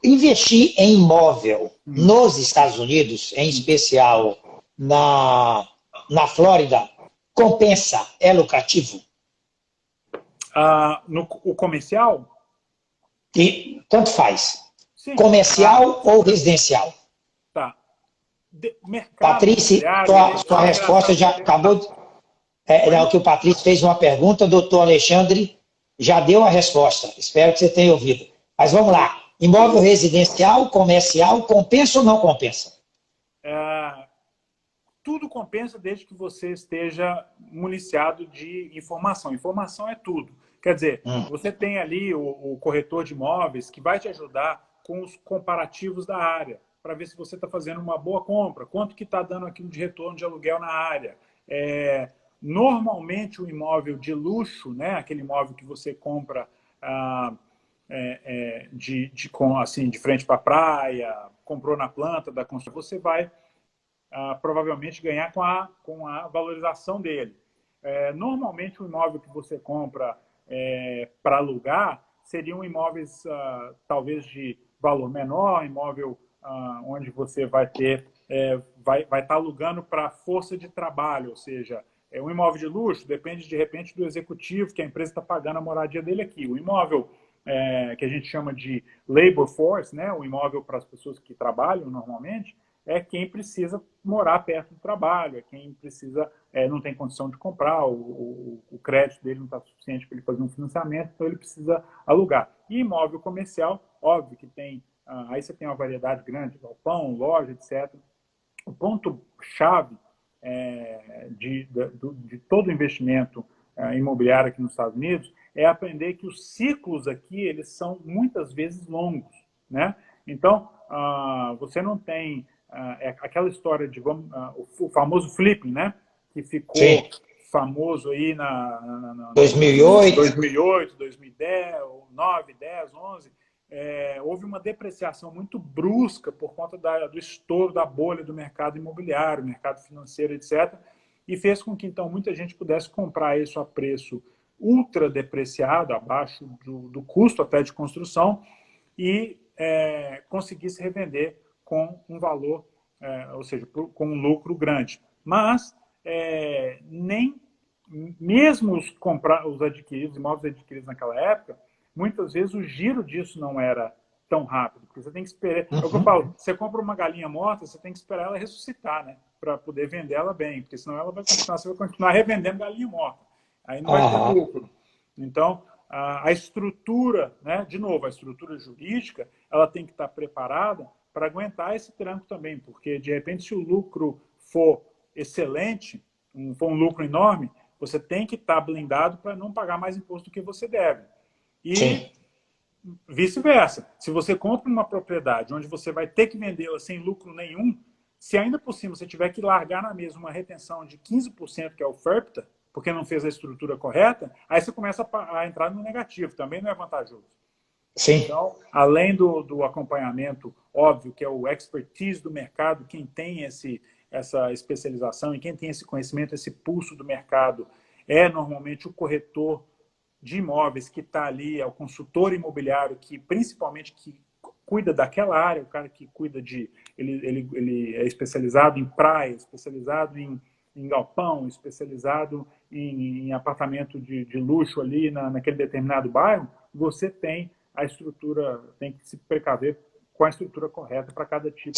Investir em imóvel nos Estados Unidos, em especial na Flórida, compensa? É lucrativo? O comercial? E tanto faz. Sim. Comercial ou residencial? Tá. Patrícia, sua resposta já acabou de... que o Patrício fez uma pergunta, o doutor Alexandre já deu a resposta. Espero que você tenha ouvido. Mas vamos lá. Imóvel residencial, comercial, compensa ou não compensa? Tudo compensa desde que você esteja municiado de informação. Informação é tudo. Quer dizer, você tem ali o corretor de imóveis que vai te ajudar com os comparativos da área, para ver se você está fazendo uma boa compra, quanto que está dando aquilo de retorno de aluguel na área. Normalmente, o imóvel de luxo, né, aquele imóvel que você compra de frente para a praia, comprou na planta da construção, você vai provavelmente ganhar com a valorização dele. Normalmente, o imóvel que você compra para alugar seriam imóveis talvez de valor menor, imóvel onde você vai ter vai estar alugando para força de trabalho, ou seja, um imóvel de luxo depende de repente do executivo que a empresa está pagando a moradia dele aqui. O imóvel que a gente chama de labor force, né, o imóvel para as pessoas que trabalham normalmente, é quem precisa morar perto do trabalho, é quem precisa, não tem condição de comprar, o crédito dele não está suficiente para ele fazer um financiamento, então ele precisa alugar. E imóvel comercial, óbvio que tem, aí você tem uma variedade grande, galpão, loja, etc. O ponto-chave de todo investimento imobiliária aqui nos Estados Unidos, é aprender que os ciclos aqui, eles são muitas vezes longos, né? Então, você não tem aquela história de o famoso flipping, né? Que ficou Sim. famoso aí 2008. 2008, 2010, 9, 10, 11. Houve uma depreciação muito brusca por conta do estouro da bolha do mercado imobiliário, mercado financeiro, etc., e fez com que, então, muita gente pudesse comprar isso a preço ultra depreciado, abaixo do custo até de construção, e conseguisse revender com um valor, ou seja, com um lucro grande. Mas nem mesmo os imóveis adquiridos naquela época, muitas vezes o giro disso não era tão rápido, porque você tem que esperar. É o que eu falo, você compra uma galinha morta, você tem que esperar ela ressuscitar, né? Para poder vender ela bem, porque senão você vai continuar revendendo galinha morta. Aí não vai ter lucro. Então, a estrutura, né? De novo, a estrutura jurídica, ela tem que estar preparada para aguentar esse tranco também, porque de repente, se o lucro for excelente, for um lucro enorme, você tem que estar blindado para não pagar mais imposto do que você deve. E vice-versa. Se você compra uma propriedade onde você vai ter que vendê-la sem lucro nenhum, se ainda por cima você tiver que largar na mesa uma retenção de 15%, que é o FERPTA, porque não fez a estrutura correta, aí você começa a entrar no negativo, também não é vantajoso. Sim. Então, além do acompanhamento, óbvio, que é o expertise do mercado, quem tem essa especialização e quem tem esse conhecimento, esse pulso do mercado, é normalmente o corretor de imóveis que está ali, é o consultor imobiliário que principalmente que cuida daquela área, o cara que cuida ele é especializado em praia, especializado em galpão, especializado em apartamento de luxo ali naquele determinado bairro. Você tem a estrutura, tem que se precaver com a estrutura correta para cada tipo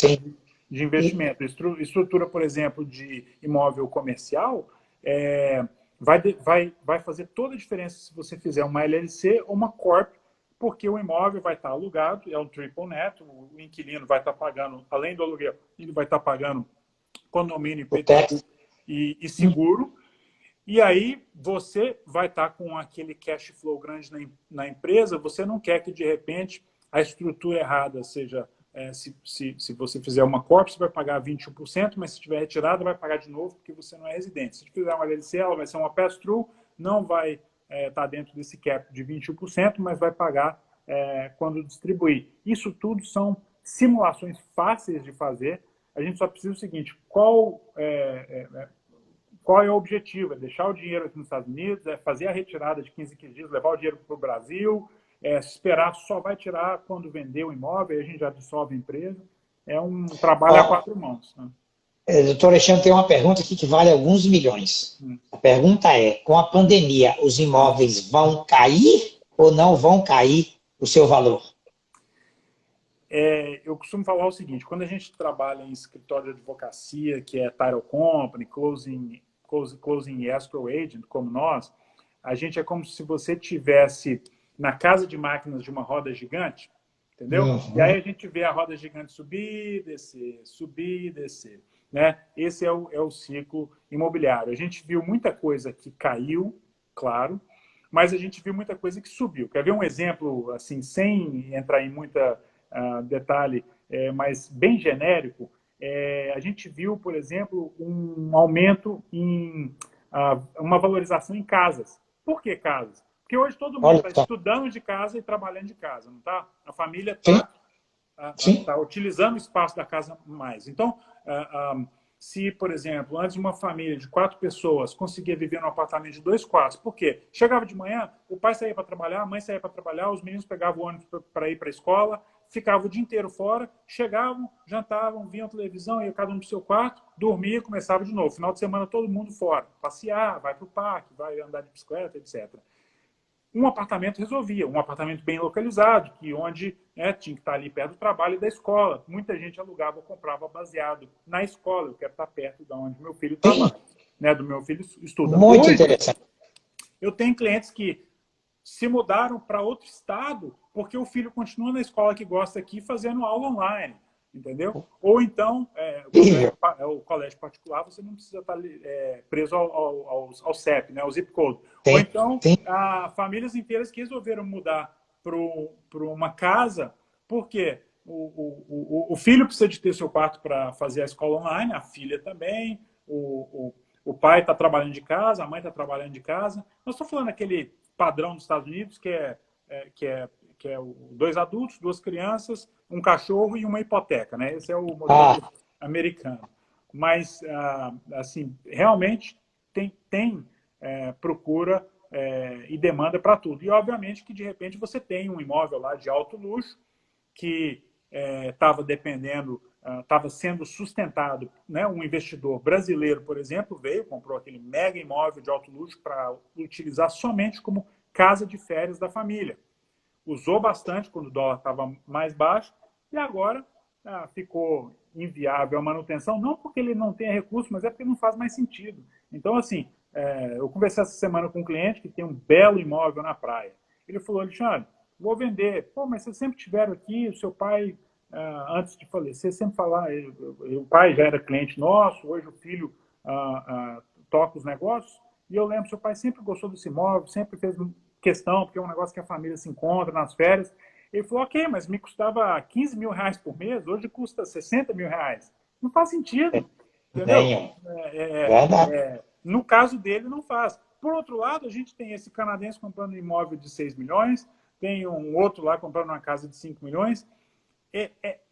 de investimento. Estrutura, por exemplo, de imóvel comercial, vai fazer toda a diferença se você fizer uma LLC ou uma Corp, porque o imóvel vai estar alugado, é um triple net, o inquilino vai estar pagando, além do aluguel, ele vai estar pagando condomínio, IPTU e seguro, e aí você vai estar com aquele cash flow grande na empresa, você não quer que, de repente, a estrutura errada seja... se você fizer uma corp, você vai pagar 21%, mas se tiver retirada, vai pagar de novo, porque você não é residente. Se fizer uma LLC, ela vai ser uma pass-through, não vai estar dentro desse cap de 21%, mas vai pagar quando distribuir. Isso tudo são simulações fáceis de fazer. A gente só precisa do seguinte, qual é o objetivo? É deixar o dinheiro aqui nos Estados Unidos, é fazer a retirada de 15 dias, levar o dinheiro para o Brasil, esperar, só vai tirar quando vender o imóvel, aí a gente já dissolve a empresa. É um trabalho a quatro mãos. Né? Doutor Alexandre, tem uma pergunta aqui que vale alguns milhões. A pergunta é, com a pandemia, os imóveis vão cair ou não vão cair o seu valor? Eu costumo falar o seguinte, quando a gente trabalha em escritório de advocacia, que é title company, closing e escrow agent, como nós, a gente é como se você tivesse na casa de máquinas de uma roda gigante, entendeu? E aí a gente vê a roda gigante subir, descer, né? Esse é o ciclo imobiliário. A gente viu muita coisa que caiu, claro, mas a gente viu muita coisa que subiu. Quer ver um exemplo, assim, sem entrar em muita detalhe, mas bem genérico? A gente viu, por exemplo, um aumento em uma valorização em casas. Por que casas? Porque hoje todo mundo está estudando de casa e trabalhando de casa, não está? A família está utilizando o espaço da casa mais. Então, se, por exemplo, antes uma família de 4 pessoas conseguia viver num apartamento de 2 quartos, por quê? Chegava de manhã, o pai saía para trabalhar, a mãe saía para trabalhar, os meninos pegavam o ônibus para ir para a escola, ficavam o dia inteiro fora, chegavam, jantavam, viam televisão, ia cada um para o seu quarto, dormia e começava de novo. Final de semana todo mundo fora, passear, vai para o parque, vai andar de bicicleta, etc. Um apartamento resolvia, um apartamento bem localizado, onde tinha que estar ali perto do trabalho e da escola. Muita gente alugava ou comprava baseado na escola. Eu quero estar perto de onde meu filho trabalha, né, do meu filho estuda. Muito interessante. Eu tenho clientes que se mudaram para outro estado porque o filho continua na escola que gosta aqui fazendo aula online, entendeu? Ou então, o colégio particular, você não precisa estar preso ao CEP, né, ao zip code. Ou Tem, então, tem. famílias inteiras que resolveram mudar para uma casa, porque o filho precisa de ter seu quarto para fazer a escola online, a filha também, o pai está trabalhando de casa, a mãe está trabalhando de casa. Nós estamos falando aquele padrão dos Estados Unidos, que é, que é 2 adultos, 2 crianças, um cachorro e uma hipoteca, né? Esse é o Ah, modelo americano. Mas, assim, realmente tem procura e demanda para tudo. E, obviamente, que de repente você tem um imóvel lá de alto luxo que estava dependendo, estava sendo sustentado, né? Um investidor brasileiro, por exemplo, veio, comprou aquele mega imóvel de alto luxo para utilizar somente como casa de férias da família. Usou bastante quando o dólar estava mais baixo e agora ficou inviável a manutenção, não porque ele não tenha recurso, mas é porque não faz mais sentido. Então, assim, eu conversei essa semana com um cliente que tem um belo imóvel na praia. Ele falou, Alexandre, vou vender. Pô, mas vocês sempre tiveram aqui, o seu pai, antes de falecer, sempre falar, o pai já era cliente nosso, hoje o filho toca os negócios, e eu lembro, seu pai sempre gostou desse imóvel, sempre fez questão, porque é um negócio que a família se encontra nas férias. Ele falou, ok, mas me custava 15 mil reais por mês, hoje custa 60 mil reais. Não faz sentido, entendeu? tenho. Verdade. No caso dele, não faz. Por outro lado, a gente tem esse canadense comprando um imóvel de 6 milhões, tem um outro lá comprando uma casa de 5 milhões.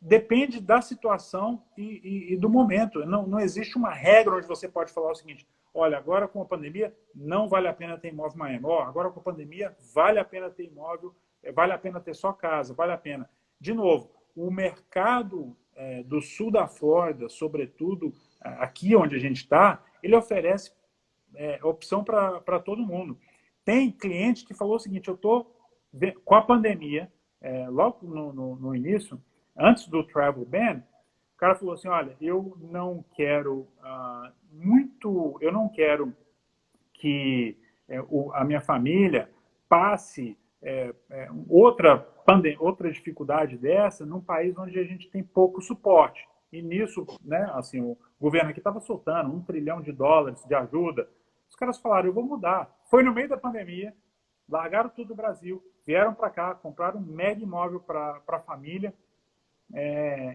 Depende da situação e do momento. Não existe uma regra onde você pode falar o seguinte, olha, agora com a pandemia não vale a pena ter imóvel em Miami. Agora com a pandemia vale a pena ter imóvel, vale a pena ter só casa, vale a pena. De novo, o mercado do sul da Flórida, sobretudo aqui onde a gente está, ele oferece opção para todo mundo. Tem cliente que falou o seguinte, eu estou com a pandemia, logo no início, antes do travel ban, o cara falou assim, olha, eu não quero eu não quero que a minha família passe outra dificuldade dessa num país onde a gente tem pouco suporte. E nisso, né, assim, o governo aqui estava soltando $1 trilhão de ajuda. Os caras falaram, eu vou mudar. Foi no meio da pandemia, largaram tudo do Brasil, vieram para cá, compraram um mega imóvel para a família.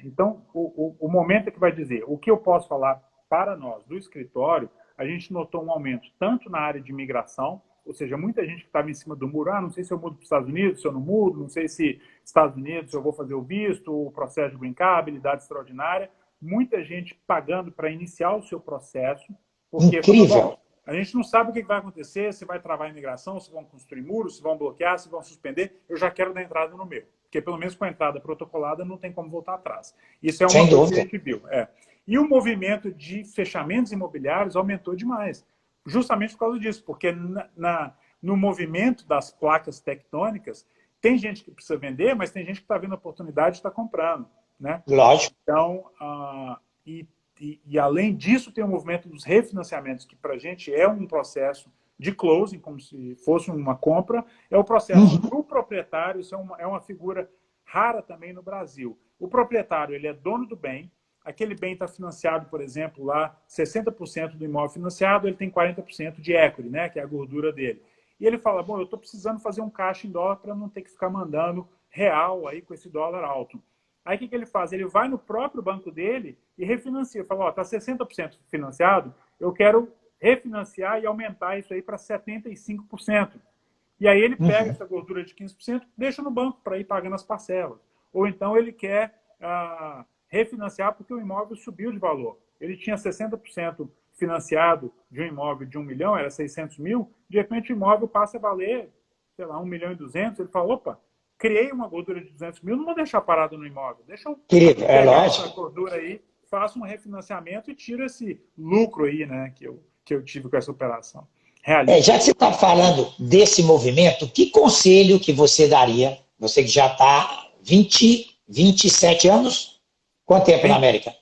Então, o momento é que vai dizer o que eu posso falar para nós do escritório. A gente notou um aumento tanto na área de imigração, ou seja, muita gente que estava em cima do muro, não sei se eu mudo para os Estados Unidos, se eu não mudo, não sei se Estados Unidos eu vou fazer o visto, o processo de green card, habilidade extraordinária, muita gente pagando para iniciar o seu processo, porque falou, bom, Incrível. a gente não sabe o que vai acontecer, se vai travar a imigração, se vão construir muros, se vão bloquear, se vão suspender, eu já quero dar entrada no meu. Porque pelo menos com a entrada protocolada não tem como voltar atrás. Isso é uma Sem coisa que a dúvida. gente viu. E o movimento de fechamentos imobiliários aumentou demais. Justamente por causa disso, porque no movimento das placas tectônicas, tem gente que precisa vender, mas tem gente que está vendo a oportunidade e está comprando. Né? Lógico. Então, e além disso, tem o movimento dos refinanciamentos, que para a gente é um processo de closing, como se fosse uma compra, é o processo do proprietário, isso é uma figura rara também no Brasil. O proprietário, ele é dono do bem, aquele bem está financiado, por exemplo, lá 60% do imóvel financiado, ele tem 40% de equity, né, que é a gordura dele. E ele fala, bom, eu estou precisando fazer um caixa em dólar para não ter que ficar mandando real aí com esse dólar alto. Aí o que ele faz? Ele vai no próprio banco dele e refinancia. Fala, está 60% financiado, eu quero refinanciar e aumentar isso aí para 75%. E aí ele pega essa gordura de 15%, deixa no banco para ir pagando as parcelas. Ou então ele quer refinanciar porque o imóvel subiu de valor. Ele tinha 60% financiado de um imóvel de 1 milhão, era 600 mil, de repente o imóvel passa a valer, sei lá, 1 milhão e 200, ele fala, opa, criei uma gordura de 200 mil, não vou deixar parado no imóvel, deixa eu Querido, é pegar essa lógico. gordura aí, faço um refinanciamento e tiro esse lucro aí, né, que eu tive com essa operação. Realizo. Já que você está falando desse movimento, que conselho que você daria, você que já está 27 anos? Quanto tempo na 20, América?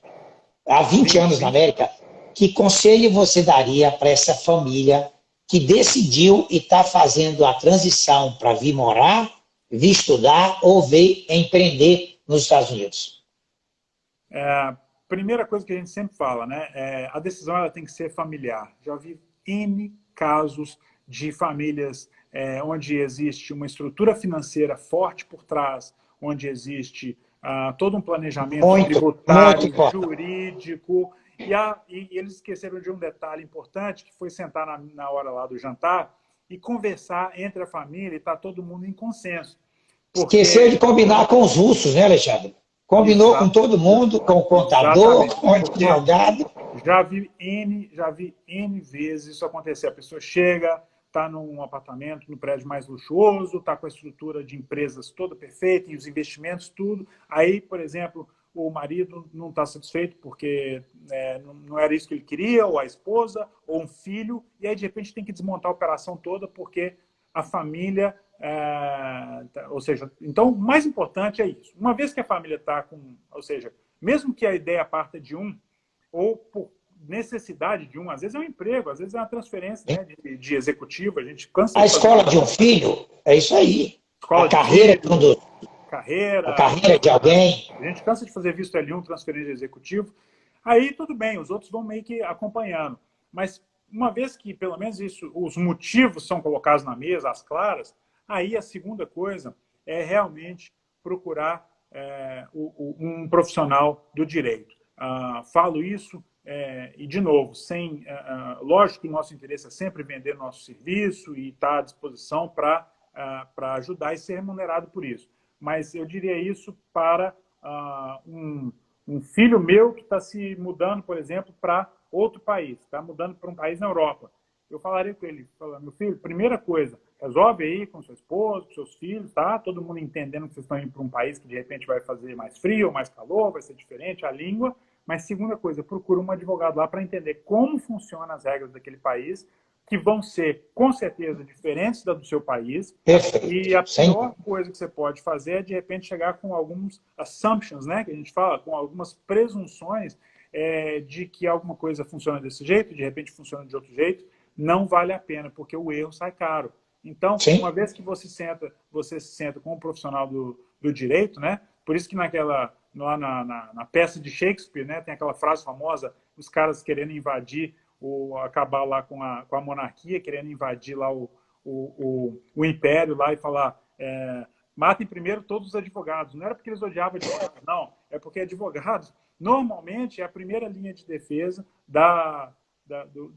Há 20 anos na 20. América. Que conselho você daria para essa família que decidiu e está fazendo a transição para vir morar, vir estudar ou vir empreender nos Estados Unidos? Primeira coisa que a gente sempre fala, né? A decisão ela tem que ser familiar. Já vi N casos de famílias onde existe uma estrutura financeira forte por trás, onde existe todo um planejamento tributário, muito jurídico, e eles esqueceram de um detalhe importante, que foi sentar na hora lá do jantar e conversar entre a família e estar todo mundo em consenso. Porque... Esqueceu de combinar com os russos, né, Alexandre? Combinou com todo mundo, com o contador, Exatamente. com o advogado. Já vi N vezes isso acontecer. A pessoa chega, está num apartamento, no prédio mais luxuoso, está com a estrutura de empresas toda perfeita, e os investimentos, tudo. Aí, por exemplo, o marido não está satisfeito porque não era isso que ele queria, ou a esposa, ou um filho, e aí, de repente, tem que desmontar a operação toda porque a família... ou seja, então, o mais importante é isso. Uma vez que a família está com... Ou seja, mesmo que a ideia parta de um, ou por necessidade de um, às vezes é um emprego, às vezes é uma transferência, né, de executivo, a gente cansa A escola de um filho, é isso aí. A carreira de um dos... carreira, a carreira de alguém. A gente cansa de fazer visto L1, transferência de executivo. Aí tudo bem, os outros vão meio que acompanhando. Mas uma vez que pelo menos isso, os motivos são colocados na mesa, às claras, aí a segunda coisa é realmente procurar um profissional do direito. Falo isso e, de novo, lógico que o nosso interesse é sempre vender nosso serviço e estar à disposição para ajudar e ser remunerado por isso. Mas eu diria isso para um filho meu que está se mudando, por exemplo, para outro país, está mudando para um país na Europa. Eu falaria com ele, meu filho, primeira coisa, resolve aí com sua esposa, com seus filhos, tá? Todo mundo entendendo que vocês estão indo para um país que de repente vai fazer mais frio, mais calor, vai ser diferente a língua. Mas segunda coisa, procura um advogado lá para entender como funcionam as regras daquele país, que vão ser, com certeza, diferentes da do seu país. Perfeito. E a pior coisa que você pode fazer é, de repente, chegar com alguns assumptions, né, que a gente fala, com algumas presunções de que alguma coisa funciona desse jeito, de repente funciona de outro jeito. Não vale a pena, porque o erro sai caro. Então, uma vez que você se senta com um profissional do direito, né? Por isso que lá na peça de Shakespeare, né, tem aquela frase famosa, os caras querendo invadir, acabar lá com a monarquia, querendo invadir lá o império lá e falar matem primeiro todos os advogados. Não era porque eles odiavam advogados, não. É porque advogados, normalmente, é a primeira linha de defesa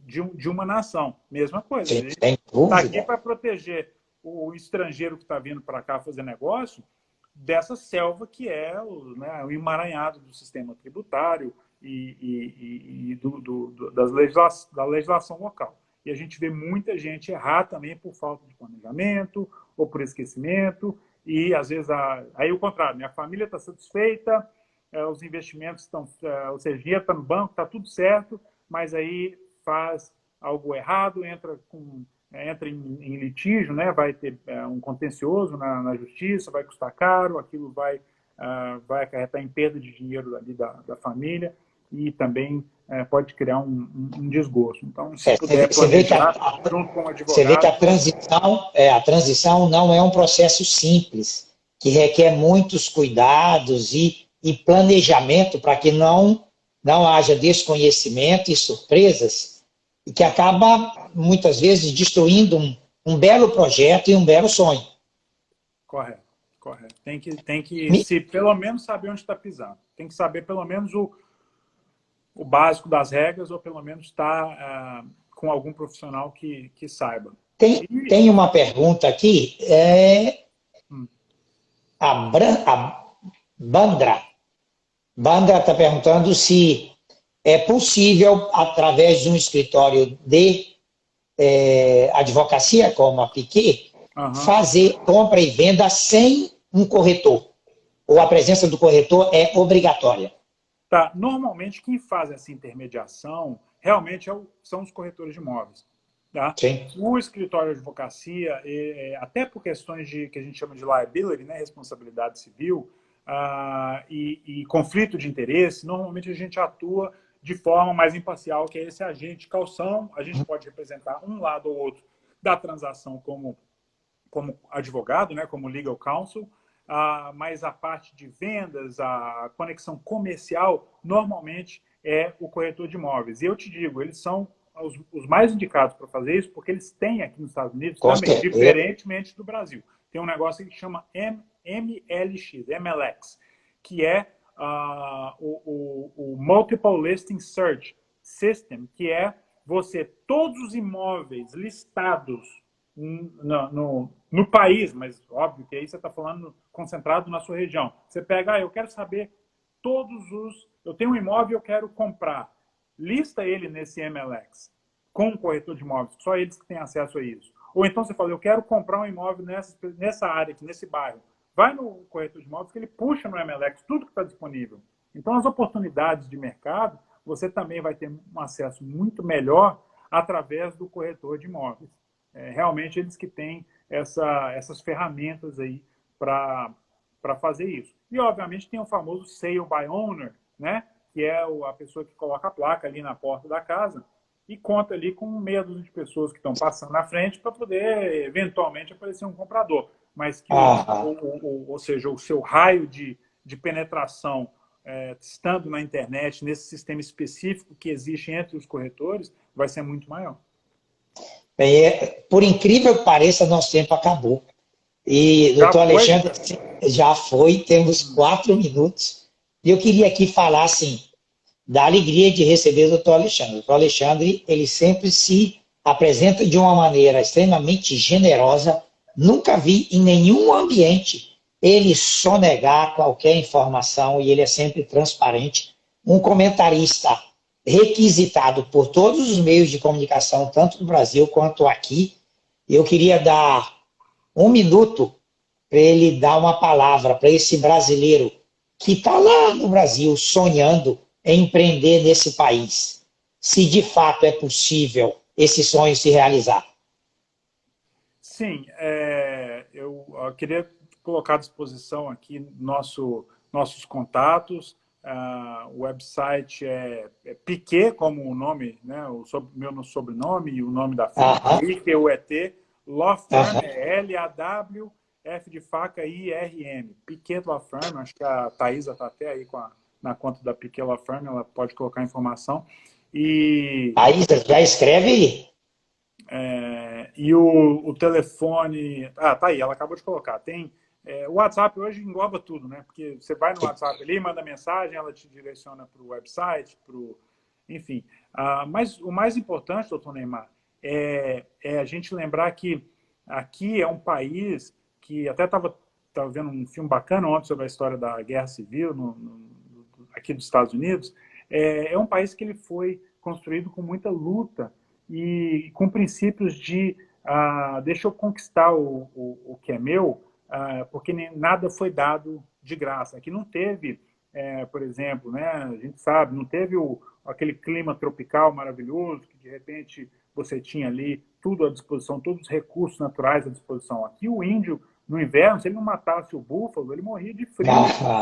de uma nação. Mesma coisa. A gente está aqui para proteger o estrangeiro que está vindo para cá fazer negócio dessa selva que é o emaranhado do sistema tributário e da legislação local. E a gente vê muita gente errar também por falta de planejamento ou por esquecimento. E, às vezes, aí o contrário, minha família está satisfeita, os investimentos estão, ou seja, o dinheiro está no banco, está tudo certo, mas aí faz algo errado, entra em litígio, né? Vai ter um contencioso na justiça, vai custar caro, aquilo vai acarretar em perda de dinheiro ali da família e também pode criar um desgosto. Então, se puder planejar junto com o advogado... Você vê que a transição não é um processo simples, que requer muitos cuidados e planejamento para que não haja desconhecimento e surpresas, e que acaba, muitas vezes, destruindo um belo projeto e um belo sonho. Correto. Tem que pelo menos saber onde está pisando. Tem que saber pelo menos o básico das regras, ou pelo menos estar com algum profissional que saiba. Tem uma pergunta aqui, a Bandra está perguntando se é possível, através de um escritório de advocacia, como a Piquet, fazer compra e venda sem um corretor, ou a presença do corretor é obrigatória. Tá. Normalmente, quem faz essa intermediação realmente são os corretores de imóveis. Tá? Sim. O escritório de advocacia, até por questões que a gente chama de liability, né, responsabilidade civil, e conflito de interesse, normalmente a gente atua de forma mais imparcial, que é esse agente calção. A gente pode representar um lado ou outro da transação como advogado, né, como legal counsel, mas a parte de vendas, a conexão comercial, normalmente é o corretor de imóveis. E eu te digo, eles são os mais indicados para fazer isso, porque eles têm aqui nos Estados Unidos Com também, certeza. diferentemente do Brasil. Tem um negócio que chama MLX, que é o Multiple Listing Search System, que é todos os imóveis listados no país, mas óbvio que aí você está falando concentrado na sua região. Você pega, eu quero saber eu tenho um imóvel e eu quero comprar. Lista ele nesse MLX com um corretor de imóveis, só eles que têm acesso a isso. Ou então você fala, eu quero comprar um imóvel nessa área aqui, nesse bairro. Vai no corretor de imóveis que ele puxa no MLX tudo que está disponível. Então, as oportunidades de mercado, você também vai ter um acesso muito melhor através do corretor de imóveis. Realmente, eles que têm essas ferramentas aí para fazer isso. E, obviamente, tem o famoso Sale by Owner, né? Que é a pessoa que coloca a placa ali na porta da casa e conta ali com meia dúzia de pessoas que estão passando na frente para poder, eventualmente, aparecer um comprador. Mas que, ou seja, o seu raio de penetração, estando na internet, nesse sistema específico que existe entre os corretores, vai ser muito maior. Por incrível que pareça, nosso tempo acabou. E, doutor Alexandre, já foi, temos 4 minutos. E eu queria aqui falar, assim, da alegria de receber o doutor Alexandre. O doutor Alexandre, ele sempre se apresenta de uma maneira extremamente generosa. Nunca vi em nenhum ambiente ele sonegar qualquer informação e ele é sempre transparente. Um comentarista requisitado por todos os meios de comunicação, tanto do Brasil quanto aqui. Eu queria dar 1 minuto para ele dar uma palavra para esse brasileiro que está lá no Brasil sonhando em empreender nesse país. Se de fato é possível esse sonho se realizar. Sim, eu queria colocar à disposição aqui nossos contatos. O website é Piquet, como o nome, né, meu sobrenome e o nome da firma, Piquet, Law Firm, L-A-W, F de faca, I-R-M. Piquet Law Firm, acho que a Thaisa está até aí na conta da Piquet Law Firm, ela pode colocar a informação. Thaisa, já escreve aí. E o telefone... tá aí, ela acabou de colocar. Tem... o WhatsApp hoje engloba tudo, né? Porque você vai no WhatsApp ali, manda mensagem, ela te direciona para o website, enfim. Mas o mais importante, doutor Neymar, é a gente lembrar que aqui é um país que até estava vendo um filme bacana ontem sobre a história da Guerra Civil aqui dos Estados Unidos. É um país que ele foi construído com muita luta e com princípios de deixa eu conquistar o que é meu, porque nada foi dado de graça. Aqui não teve, por exemplo, né, a gente sabe, não teve aquele clima tropical maravilhoso que de repente você tinha ali tudo à disposição, todos os recursos naturais à disposição. Aqui o índio, no inverno, se ele não matasse o búfalo, ele morria de frio,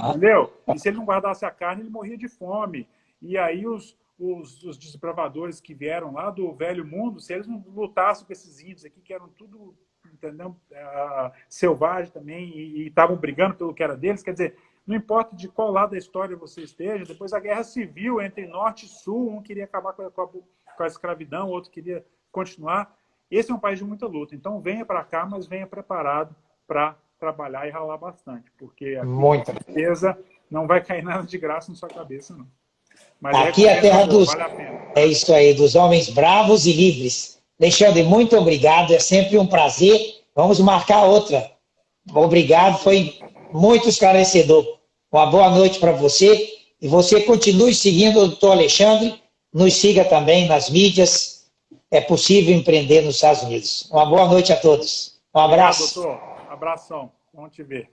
entendeu? E se ele não guardasse a carne, ele morria de fome. E aí os desbravadores que vieram lá do velho mundo, se eles não lutassem com esses índios aqui, que eram tudo, entendeu, selvagem também, e estavam brigando pelo que era deles, quer dizer, não importa de qual lado da história você esteja, depois a guerra civil entre norte e sul, um queria acabar com a escravidão, o outro queria continuar. Esse é um país de muita luta, então venha para cá, mas venha preparado para trabalhar e ralar bastante, porque aqui, com certeza, não vai cair nada de graça na sua cabeça, não. Mas aqui é a terra vale a pena. É isso aí, dos homens bravos e livres. Alexandre, muito obrigado, é sempre um prazer. Vamos marcar outra. Obrigado, foi muito esclarecedor. Uma boa noite para você. E você continue seguindo o doutor Alexandre. Nos siga também nas mídias. É possível empreender nos Estados Unidos. Uma boa noite a todos. Um abraço. Obrigado, doutor. Abração. Vamos te ver.